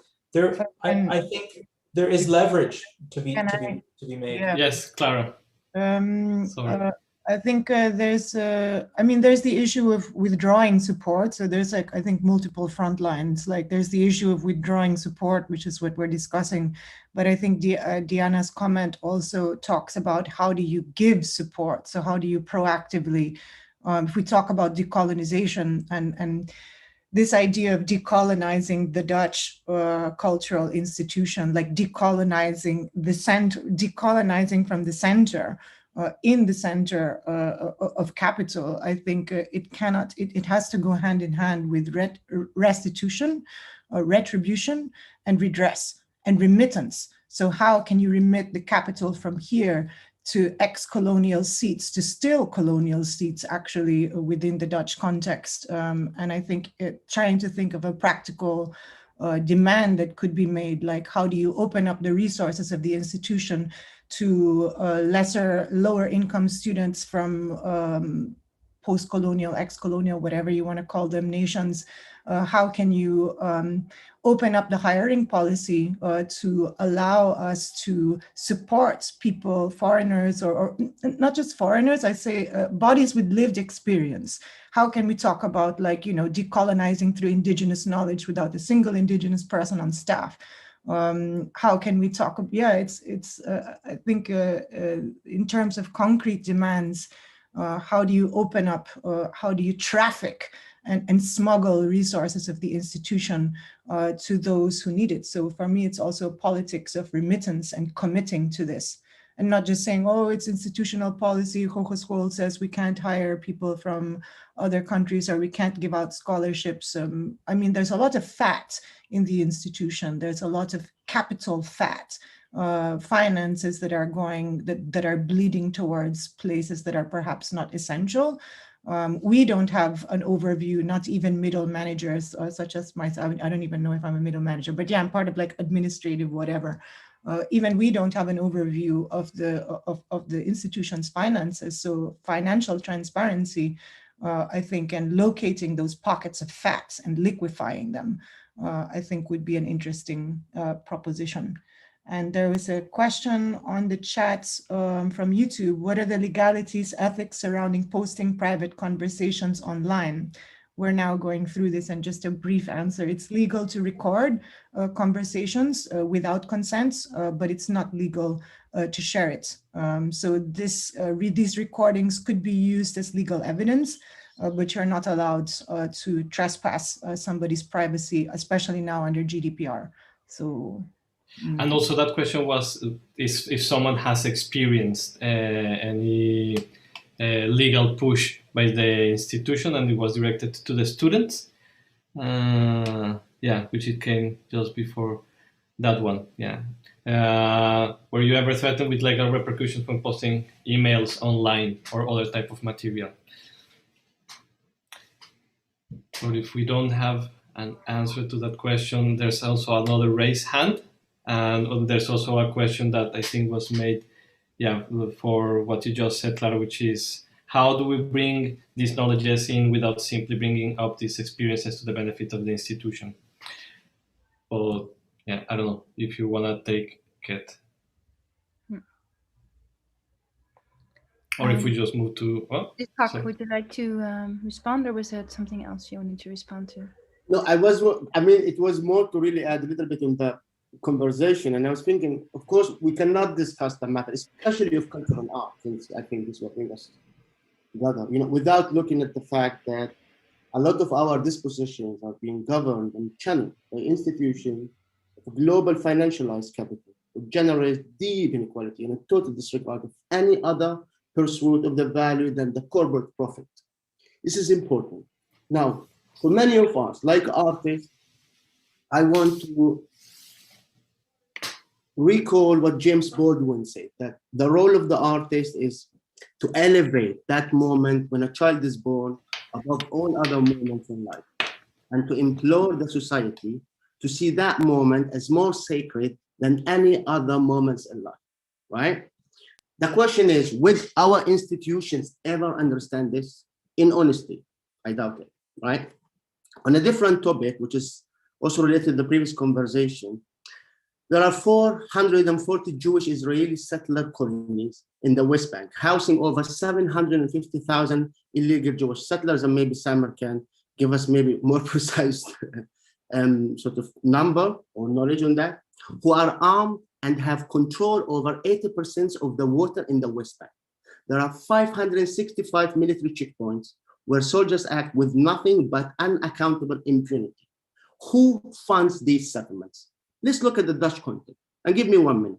I think there is leverage to be made. Yeah. Yes, Clara. Sorry. I think there's the issue of withdrawing support. So there's I think multiple front lines. Like there's the issue of withdrawing support, which is what we're discussing. But I think Diana's comment also talks about how do you give support? So how do you proactively, if we talk about decolonization and this idea of decolonizing the Dutch cultural institution, like decolonizing from the center, in the center of capital, I think it has to go hand in hand with restitution, retribution, and redress and remittance. So how can you remit the capital from here to ex-colonial seats, to still colonial seats, actually, within the Dutch context? And I think trying to think of a practical demand that could be made, like how do you open up the resources of the institution to lower income students from post-colonial, ex-colonial, whatever you want to call them, nations? How can you open up the hiring policy to allow us to support people, foreigners, or not just foreigners, I say bodies with lived experience? How can we talk about decolonizing through indigenous knowledge without a single indigenous person on staff? How can we talk? I think in terms of concrete demands, how do you open up, how do you traffic and smuggle resources of the institution to those who need it? So for me, it's also politics of remittance and committing to this, and not just saying, oh, it's institutional policy. Hogeschool says we can't hire people from other countries, or we can't give out scholarships. There's a lot of fat in the institution. There's a lot of capital fat, finances that are bleeding towards places that are perhaps not essential. We don't have an overview, not even middle managers such as myself. I don't even know if I'm a middle manager, but yeah, I'm part of administrative whatever. Even we don't have an overview of the institution's finances. So financial transparency, I think, and locating those pockets of fat and liquefying them I think would be an interesting proposition. And there was a question on the chat from YouTube. What are the legalities, ethics surrounding posting private conversations online? We're now going through this, and just a brief answer. It's legal to record conversations without consent, but it's not legal to share it. So these recordings could be used as legal evidence, but you're not allowed to trespass somebody's privacy, especially now under GDPR. So. And also that question was if someone has experienced any legal push by the institution and it was directed to the students. Yeah, which it came just before that one. Yeah. Were you ever threatened with legal repercussions when posting emails online or other type of material? Or if we don't have an answer to that question, there's also another raised hand. And there's also a question that I think was made, yeah, for what you just said, Clara, which is how do we bring these knowledges in without simply bringing up these experiences to the benefit of the institution? Or, yeah, I don't know if you want to take it. Or if we just move to, well, Ishak, would you like to respond, or was that something else you wanted to respond to? No, it was more to really add a little bit on the conversation, and I was thinking, of course, we cannot discuss the matter, especially of cultural art, since I think this will bring us together, without looking at the fact that a lot of our dispositions are being governed and channeled by institutions of global financialized capital, which generates deep inequality and a total disregard of any other pursuit of the value than the corporate profit. This is important. Now, for many of us, like artists, I want to recall what James Baldwin said, that the role of the artist is to elevate that moment when a child is born above all other moments in life, and to implore the society to see that moment as more sacred than any other moments in life, right? The question is, will our institutions ever understand this? In honesty, I doubt it, right? On a different topic, which is also related to the previous conversation, there are 440 Jewish Israeli settler colonies in the West Bank, housing over 750,000 illegal Jewish settlers, and maybe Samer can give us maybe more precise sort of number or knowledge on that, who are armed and have control over 80% of the water in the West Bank. There are 565 military checkpoints where soldiers act with nothing but unaccountable impunity. Who funds these settlements? Let's look at the Dutch context, and give me 1 minute.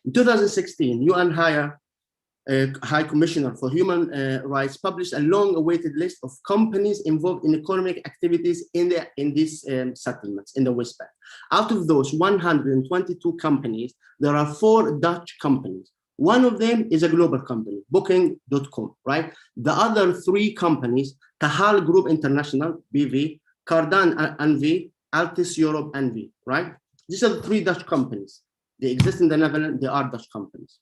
In 2016, UN High Commissioner for Human Rights published a long-awaited list of companies involved in economic activities in these settlements in the West Bank. Out of those 122 companies, there are 4 Dutch companies. One of them is a global company, Booking.com, right? The other 3 companies, Tahal Group International, BV, Cardan NV, Altis Europe NV, right? These are the 3 Dutch companies. They exist in the Netherlands, they are Dutch companies.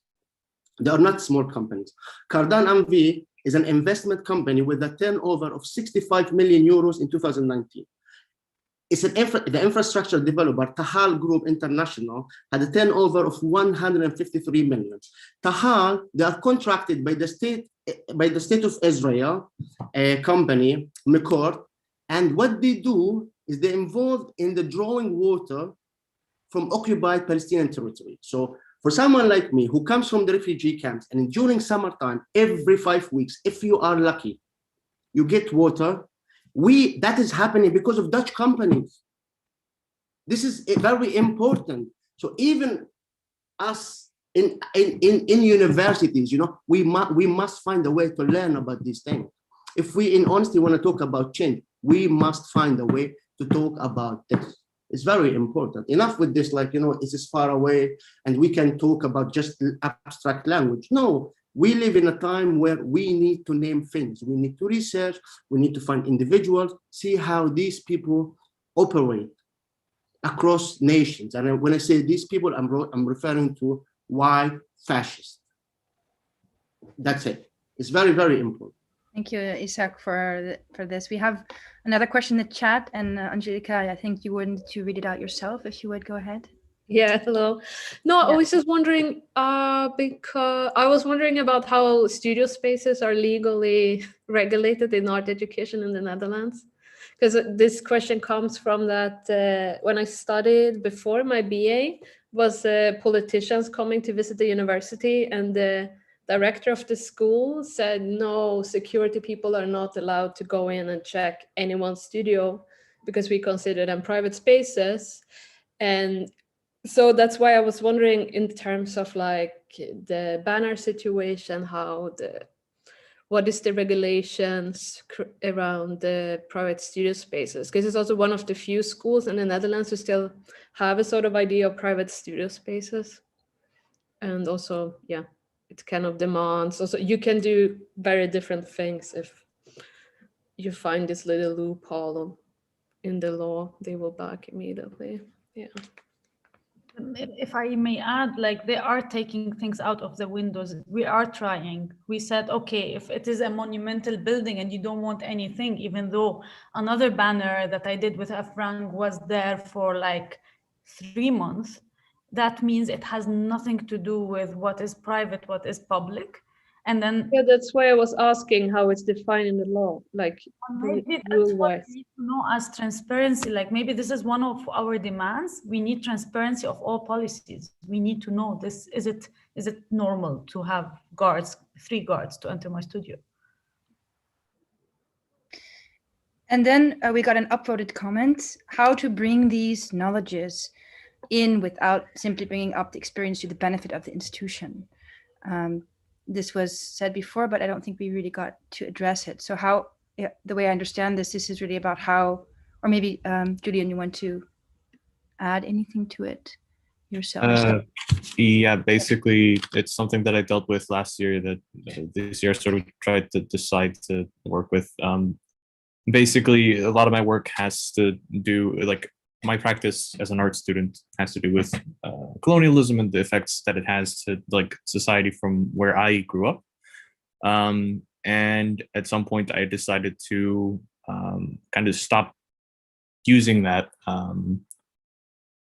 They are not small companies. Cardan NV is an investment company with a turnover of 65 million euros in 2019. It's the infrastructure developer, Tahal Group International, had a turnover of 153 million. Tahal, they are contracted by the state of Israel, a company, Mekor, and what they do is they're involved in the drawing water from occupied Palestinian territory. So for someone like me who comes from the refugee camps, and during summertime, every 5 weeks, if you are lucky, you get water, that is happening because of Dutch companies. This is very important. So even us in universities, we must find a way to learn about these things. If we in honesty want to talk about change, we must find a way to talk about this. It's very important. Enough with this, it is far away and we can talk about just abstract language. No, we live in a time where we need to name things. We need to research, we need to find individuals, see how these people operate across nations. And when I say these people, I'm referring to white fascists. That's it. It's very, very important. Thank you, Isaac, for this. We have another question in the chat, and Angelica, I think you wanted to read it out yourself, if you would go ahead. Yeah, hello. No, I was just wondering, because I was wondering about how studio spaces are legally regulated in art education in the Netherlands. Because this question comes from that when I studied before my BA, was politicians coming to visit the university, and the director of the school said, no, security people are not allowed to go in and check anyone's studio because we consider them private spaces. And so that's why I was wondering, in terms of like the banner situation, what is the regulations around the private studio spaces? Because it's also one of the few schools in the Netherlands who still have a sort of idea of private studio spaces. And also, yeah, it kind of demands, also you can do very different things if you find this little loophole in the law, they will back immediately. Yeah. If I may add, like they are taking things out of the windows. We are trying. We said, okay, if it is a monumental building and you don't want anything, even though another banner that I did with Afrang was there for like 3 months, that means it has nothing to do with what is private, what is public. And then yeah, that's why I was asking how it's defined in the law, like maybe that's what we need to know as transparency. Like maybe this is one of our demands. We need transparency of all policies. We need to know this. Is it normal to have guards, 3 guards to enter my studio? And then we got an upvoted comment, how to bring these knowledges in without simply bringing up the experience to the benefit of the institution. This was said before, but I don't think we really got to address it. So how, the way I understand this is really about how, or maybe Julian, you want to add anything to it yourself? Yeah, basically it's something that I dealt with last year that this year I sort of tried to decide to work with. Basically, a lot of my work has to do, like my practice as an art student has to do with colonialism and the effects that it has to like society from where I grew up. And at some point I decided to kind of stop using that,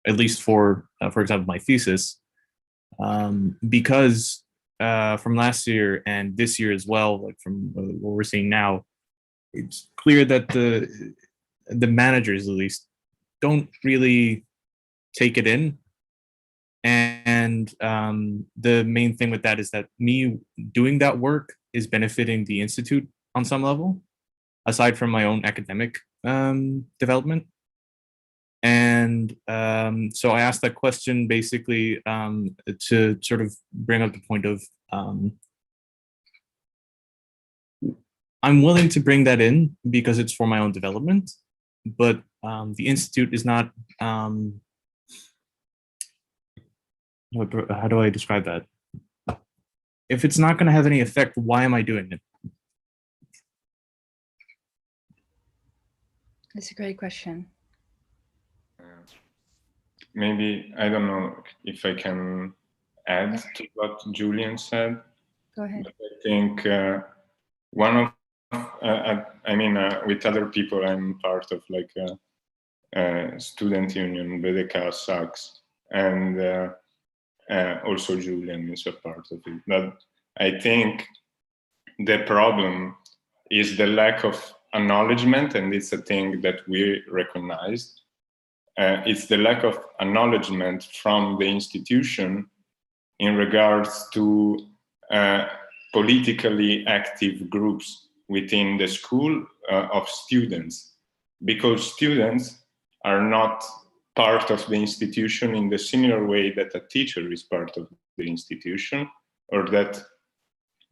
at least for example, my thesis, because from last year and this year as well, like from what we're seeing now, it's clear that the managers at least don't really take it in. And the main thing with that is that me doing that work is benefiting the Institute on some level, aside from my own academic development. And so I asked that question basically to sort of bring up the point of, I'm willing to bring that in because it's for my own development, but the Institute is not, how do I describe that? If it's not going to have any effect, why am I doing it? That's a great question. Maybe, I don't know if I can add to what Julian said. Go ahead. But I think one of, I mean, with other people, I'm part of like a student union, BDK SAX, and also Julian is a part of it. But I think the problem is the lack of acknowledgement, and it's a thing that we recognized. It's the lack of acknowledgement from the institution in regards to politically active groups within the school of students, because students are not part of the institution in the similar way that a teacher is part of the institution, or that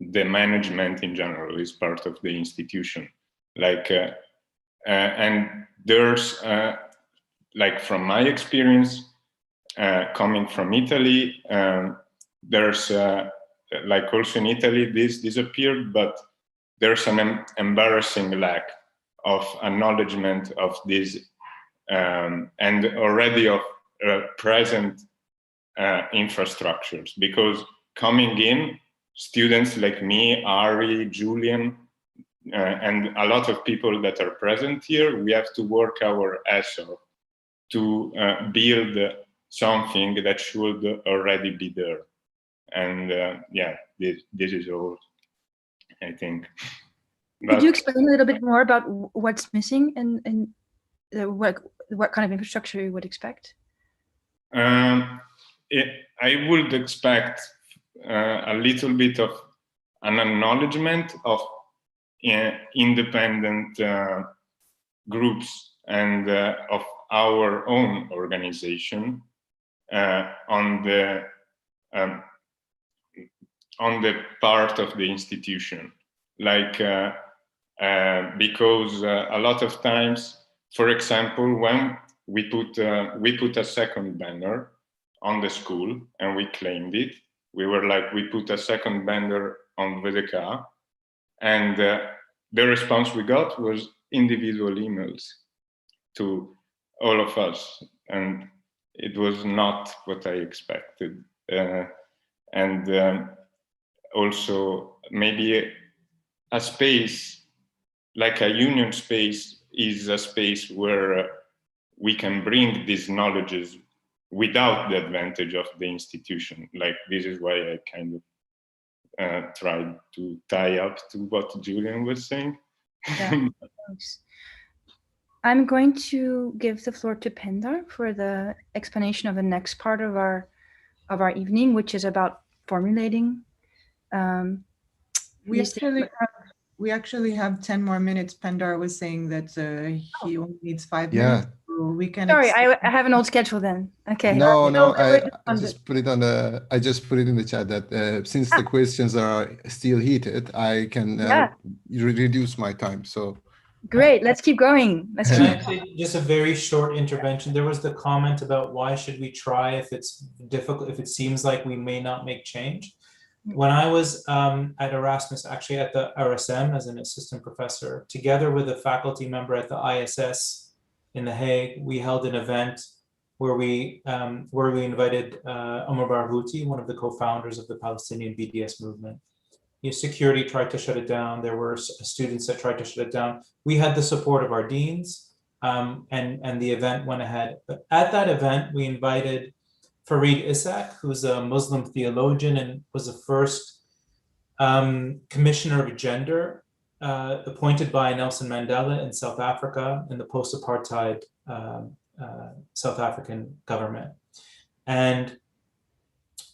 the management in general is part of the institution. Like, and there's, like from my experience, coming from Italy, there's like also in Italy, this disappeared, but there's an embarrassing lack of acknowledgement of this and already of present infrastructures, because coming in, students like me, Ari, Julian, and a lot of people that are present here, we have to work our ass off to build something that should already be there. And yeah, this is all, I think. Could you explain a little bit more about what's missing and what kind of infrastructure you would expect? I would expect a little bit of an acknowledgement of independent groups and of our own organization on the part of the institution, like because a lot of times, for example, when we put a second banner on the school and we claimed it, we were like, we put a second banner on VDK, and the response we got was individual emails to all of us, and it was not what I expected. And also maybe a space like a union space is a space where we can bring these knowledges without the advantage of the institution. Like, this is why I kind of tried to tie up to what Julian was saying. Yeah, thanks. I'm going to give the floor to Pindar for the explanation of the next part of our evening, which is about formulating. We actually have 10 more minutes. Pendar was saying that he only needs 5 Yeah. minutes. So we can. Sorry, I have an old schedule then. Okay. No, I just put it on the. I just put it in the chat that since the questions are still heated, I can reduce my time. So. Great. Let's keep going. Let's keep. Actually, just a very short intervention. There was the comment about why should we try if it's difficult, if it seems like we may not make change. When I was at Erasmus, actually at the RSM as an assistant professor, together with a faculty member at the ISS in The Hague, we held an event where we invited Omar Barghouti, one of the co-founders of the Palestinian BDS movement. Security tried to shut it down. There were students that tried to shut it down. We had the support of our deans, and the event went ahead. But at that event, we invited Fareed Issac, who's a Muslim theologian and was the first commissioner of gender appointed by Nelson Mandela in South Africa in the post-apartheid South African government. And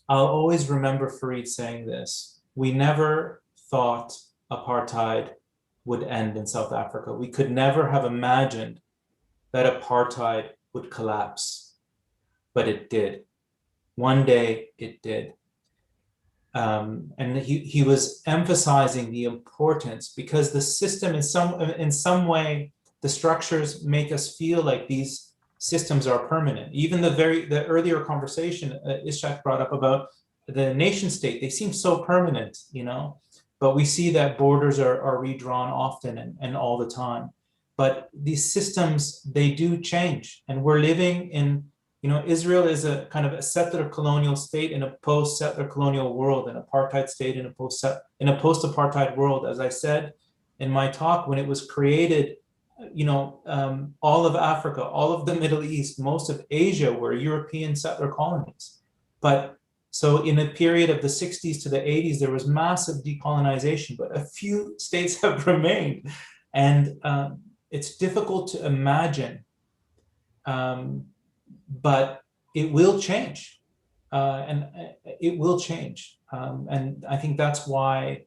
I'll always remember Fareed saying this: we never thought apartheid would end in South Africa. We could never have imagined that apartheid would collapse, but it did. One day it did. And he was emphasizing the importance, because the system in some way, the structures make us feel like these systems are permanent. Even the earlier conversation Ishak brought up about the nation state, they seem so permanent, but we see that borders are redrawn often and all the time. But these systems, they do change, and we're living in, Israel is a kind of a settler colonial state in a post-settler colonial world, an apartheid state in a post-apartheid world. As I said in my talk, when it was created, all of Africa, all of the Middle East, most of Asia were European settler colonies. But so in a period of the 60s to the 80s, there was massive decolonization, but a few states have remained. And it's difficult to imagine, but it will change, and it will change. And I think that's why,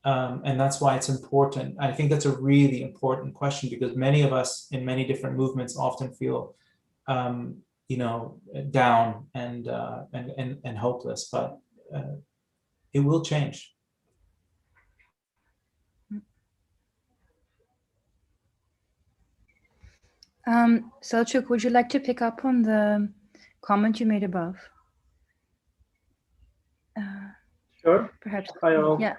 it's important. I think that's a really important question, because many of us in many different movements often feel, down and hopeless, but it will change. Selçuk, would you like to pick up on the comment you made above? Sure. Perhaps. Hi all. Yeah.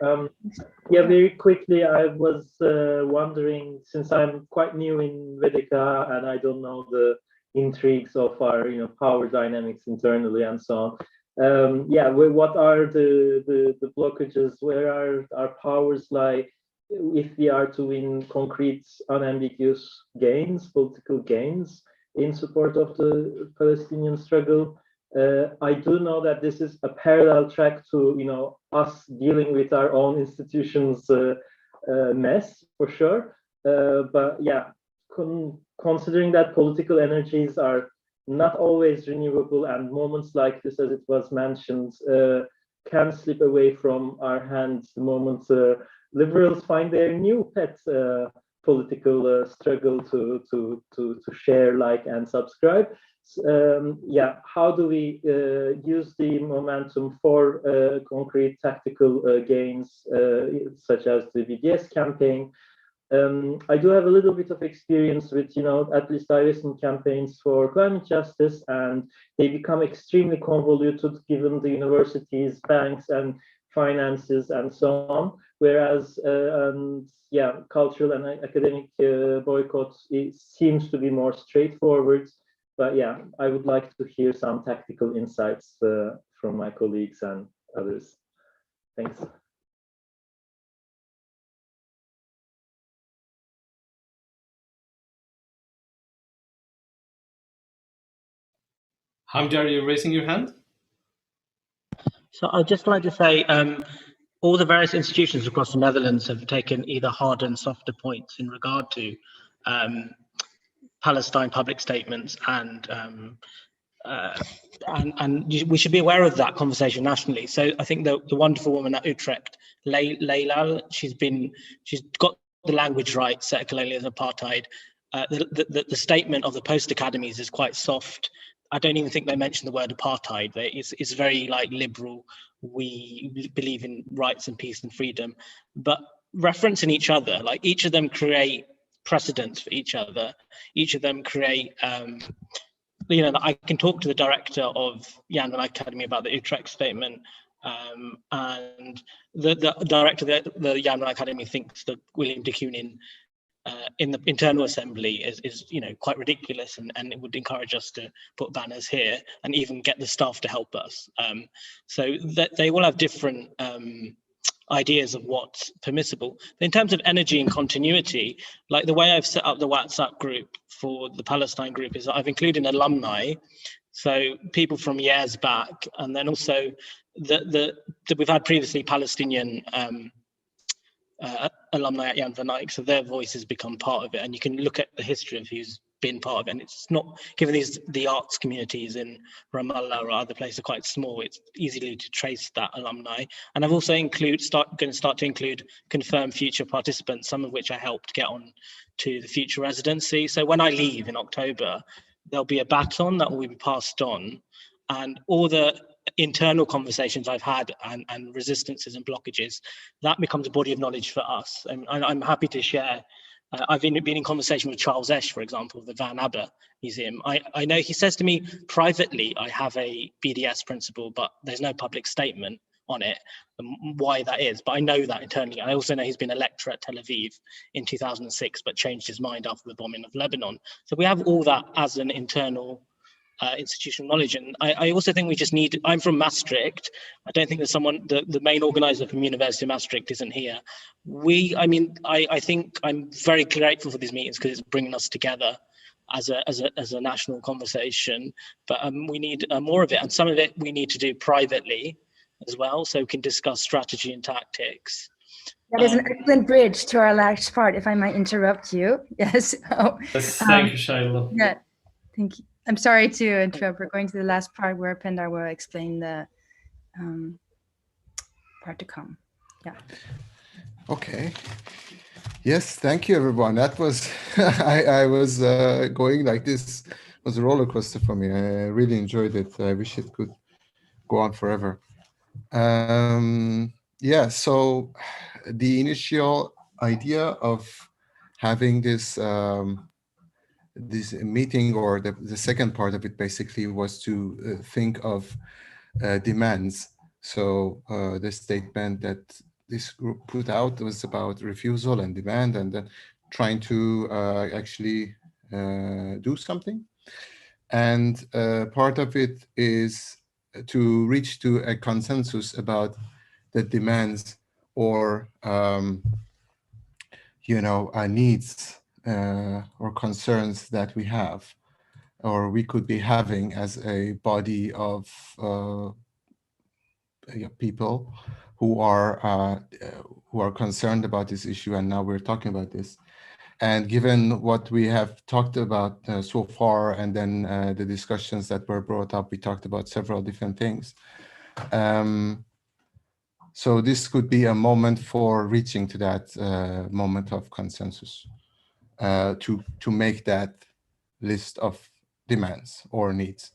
Very quickly, I was wondering, since I'm quite new in Vedika and I don't know the intrigues of our, power dynamics internally and so on. What are the blockages? Where are our powers lie? if we are to win concrete, unambiguous gains, political gains in support of the Palestinian struggle. I do know that this is a parallel track to, you know, us dealing with our own institutions mess, for sure. But yeah, considering that political energies are not always renewable, and moments like this, as it was mentioned, can slip away from our hands the moment liberals find their new pet political struggle to share, like, and subscribe. Yeah, how do we use the momentum for concrete tactical gains, such as the BDS campaign? I do have a little bit of experience with, you know, at least divestment campaigns for climate justice, and they become extremely convoluted given the universities, banks, and finances, and so on. Whereas, yeah, cultural and academic boycotts, it seems to be more straightforward. But yeah, I would like to hear some tactical insights from my colleagues and others. Thanks. Hamdi, are you raising your hand? So I'd just like to say, all the various institutions across the Netherlands have taken either harder and softer points in regard to Palestine public statements, and we should be aware of that conversation nationally. So I think the wonderful woman at Utrecht, Leila, she's got the language right, settler colonialism, apartheid. The statement of the post academies is quite soft. I don't even think they mention the word apartheid. It's very like liberal. We believe in rights and peace and freedom, but referencing each other, like each of them create precedents for each other. Each of them create, you know, I can talk to the director of Jan van Eyck Academy about the Utrecht statement, and the director of the Jan van Eyck Academy thinks that William de Kooning in the internal assembly is you know, quite ridiculous, and it would encourage us to put banners here and even get the staff to help us. So that they will have different ideas of what's permissible. In terms of energy and continuity, like the way I've set up the WhatsApp group for the Palestine group is that I've included alumni, so people from years back, and then also that we've had previously Palestinian alumni at Jan van Eyck, so their voices become part of it, and you can look at the history of who's been part of it. And it's not, given the arts communities in Ramallah or other places are quite small, it's easily to trace that alumni. And I've also going to start to include confirmed future participants, some of which I helped get on to the future residency. So when I leave in October, there'll be a baton that will be passed on, and all the internal conversations I've had and resistances and blockages, that becomes a body of knowledge for us. And I'm happy to share. I've been in conversation with Charles Esch, for example, of the Van Abbe Museum. I know he says to me privately, I have a BDS principle, but there's no public statement on it and why that is. But I know that internally. I also know he's been a lecturer at Tel Aviv in 2006, but changed his mind after the bombing of Lebanon. So we have all that as an internal institutional knowledge. And I also think we just need, I'm from Maastricht. I don't think there's someone, the main organizer from University of Maastricht isn't here. I think I'm very grateful for these meetings because it's bringing us together as a national conversation, but we need more of it. And some of it we need to do privately as well, so we can discuss strategy and tactics. That is an excellent bridge to our last part, if I might interrupt you. Yes. Thank you, Shaila. Yeah, thank you. I'm sorry to interrupt. We're going to the last part where Pendar will explain the part to come. Yeah. Okay. Yes, thank you, everyone. That was, I was going like this. It was a roller coaster for me. I really enjoyed it. I wish it could go on forever. Yeah, so the initial idea of having this this meeting, or the second part of it basically, was to think of demands. So the statement that this group put out was about refusal and demand, and then trying to actually do something. And part of it is to reach to a consensus about the demands, or needs or concerns that we have, or we could be having as a body of people who are concerned about this issue, and now we're talking about this. And given what we have talked about so far, and then the discussions that were brought up, we talked about several different things. So this could be a moment for reaching to that moment of consensus, to make that list of demands or needs.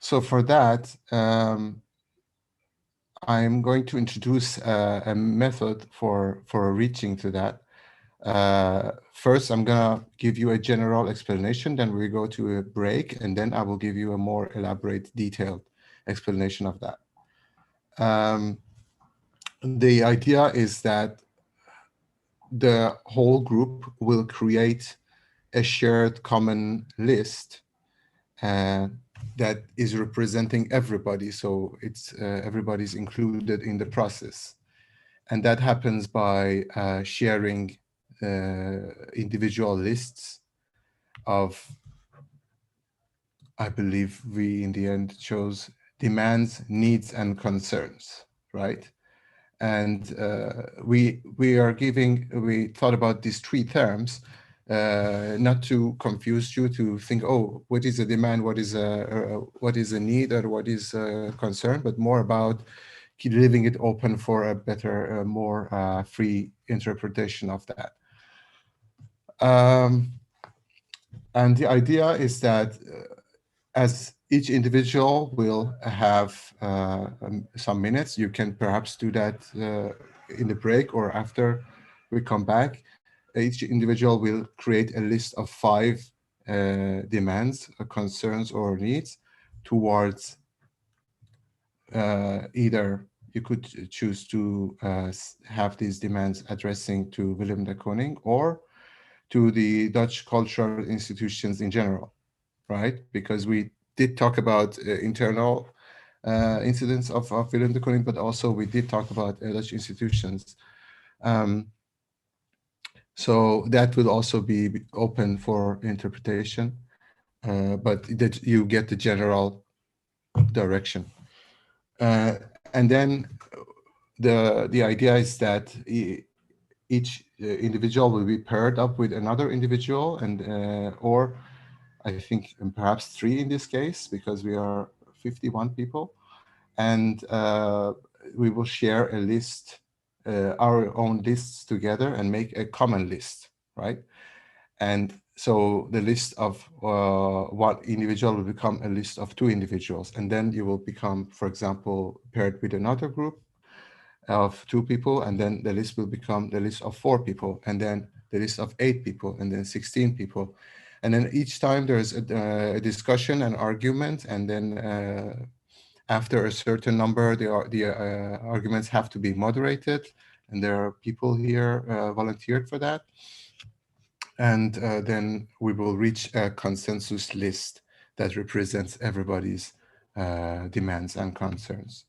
So for that, I'm going to introduce a method for reaching to that. First, I'm gonna give you a general explanation, then we go to a break, and then I will give you a more elaborate, detailed explanation of that. The idea is that the whole group will create a shared common list that is representing everybody, so it's everybody's included in the process. And that happens by sharing individual lists of, I believe we in the end chose demands, needs, and concerns, right? And we thought about these three terms, not to confuse you, to think, oh, what is a demand, what is a need, or what is a concern, but more about leaving it open for a better, more free interpretation of that. And the idea is that as each individual will have some minutes, you can perhaps do that in the break or after we come back. Each individual will create a list of 5 demands, concerns, or needs towards either you could choose to have these demands addressing to Willem de Kooning or to the Dutch cultural institutions in general, right? Because we did talk about internal incidents of Willem de Kooning, but also we did talk about Dutch institutions. So that will also be open for interpretation, but that you get the general direction. And then the idea is that each individual will be paired up with another individual, and or I think perhaps 3 in this case, because we are 51 people, and we will share a list, our own lists together, and make a common list, right? And so the list of one individual will become a list of 2 individuals, and then you will become, for example, paired with another group of 2 people, and then the list will become the list of 4 people, and then the list of 8 people, and then 16 people. And then each time there's a discussion and argument, and then after a certain number, the arguments have to be moderated, and there are people here volunteered for that. And then we will reach a consensus list that represents everybody's demands and concerns.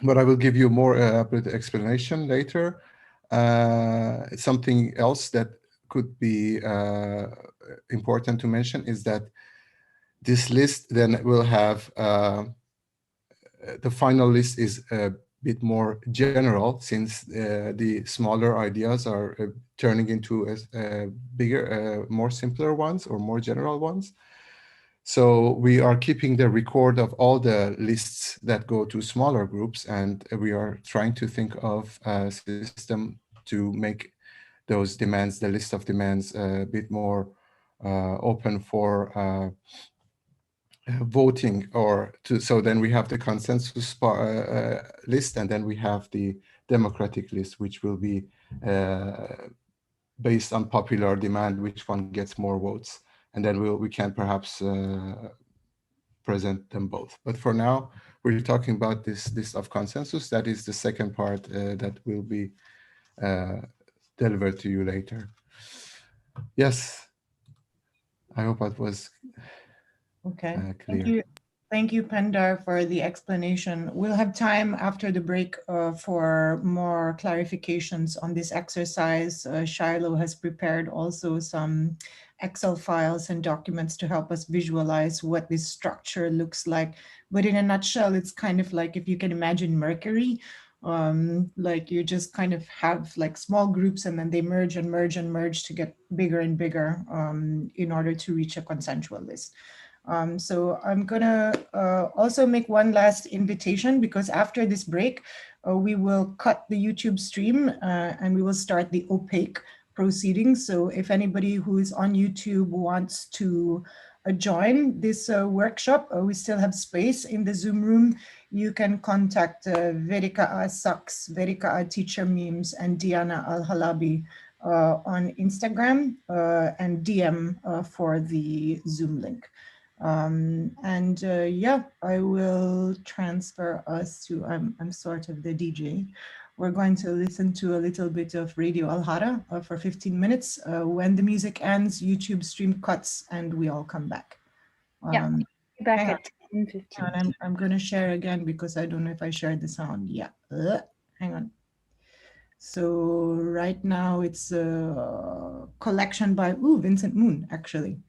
But I will give you more explanation later. Something else that could be important to mention is that this list then will have, the final list is a bit more general, since the smaller ideas are turning into a bigger, more simpler ones or more general ones. So we are keeping the record of all the lists that go to smaller groups, and we are trying to think of a system to make those demands, the list of demands, a bit more open for voting, or so then we have the consensus list, and then we have the democratic list, which will be based on popular demand, which one gets more votes. And then we can perhaps present them both. But for now, we're talking about this list of consensus. That is the second part that will be delivered to you later. Yes, I hope that was okay. clear. Thank you. Thank you, Pendar, for the explanation. We'll have time after the break for more clarifications on this exercise. Shiloh has prepared also some Excel files and documents to help us visualize what this structure looks like. But in a nutshell, it's kind of like if you can imagine Mercury, like you just kind of have like small groups and then they merge and merge and merge to get bigger and bigger in order to reach a consensual list. So I'm gonna also make one last invitation, because after this break, we will cut the YouTube stream and we will start the opaque proceedings. So if anybody who is on YouTube wants to join this workshop, we still have space in the Zoom room. You can contact Verika Saks, Verika Teacher Memes, and Diana Al-Halabi on Instagram and DM for the Zoom link. Yeah, I will transfer us to, I'm sort of the DJ. We're going to listen to a little bit of Radio Al-Hara for 15 minutes. When the music ends, YouTube stream cuts and we all come back. Yeah, back at 10:15. And I'm going to share again because I don't know if I shared the sound. Yeah, hang on. So right now it's a collection by Vincent Moon, actually.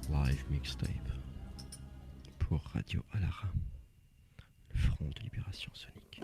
Live mixtape pour Radio Al-Hara, le front de libération sonique.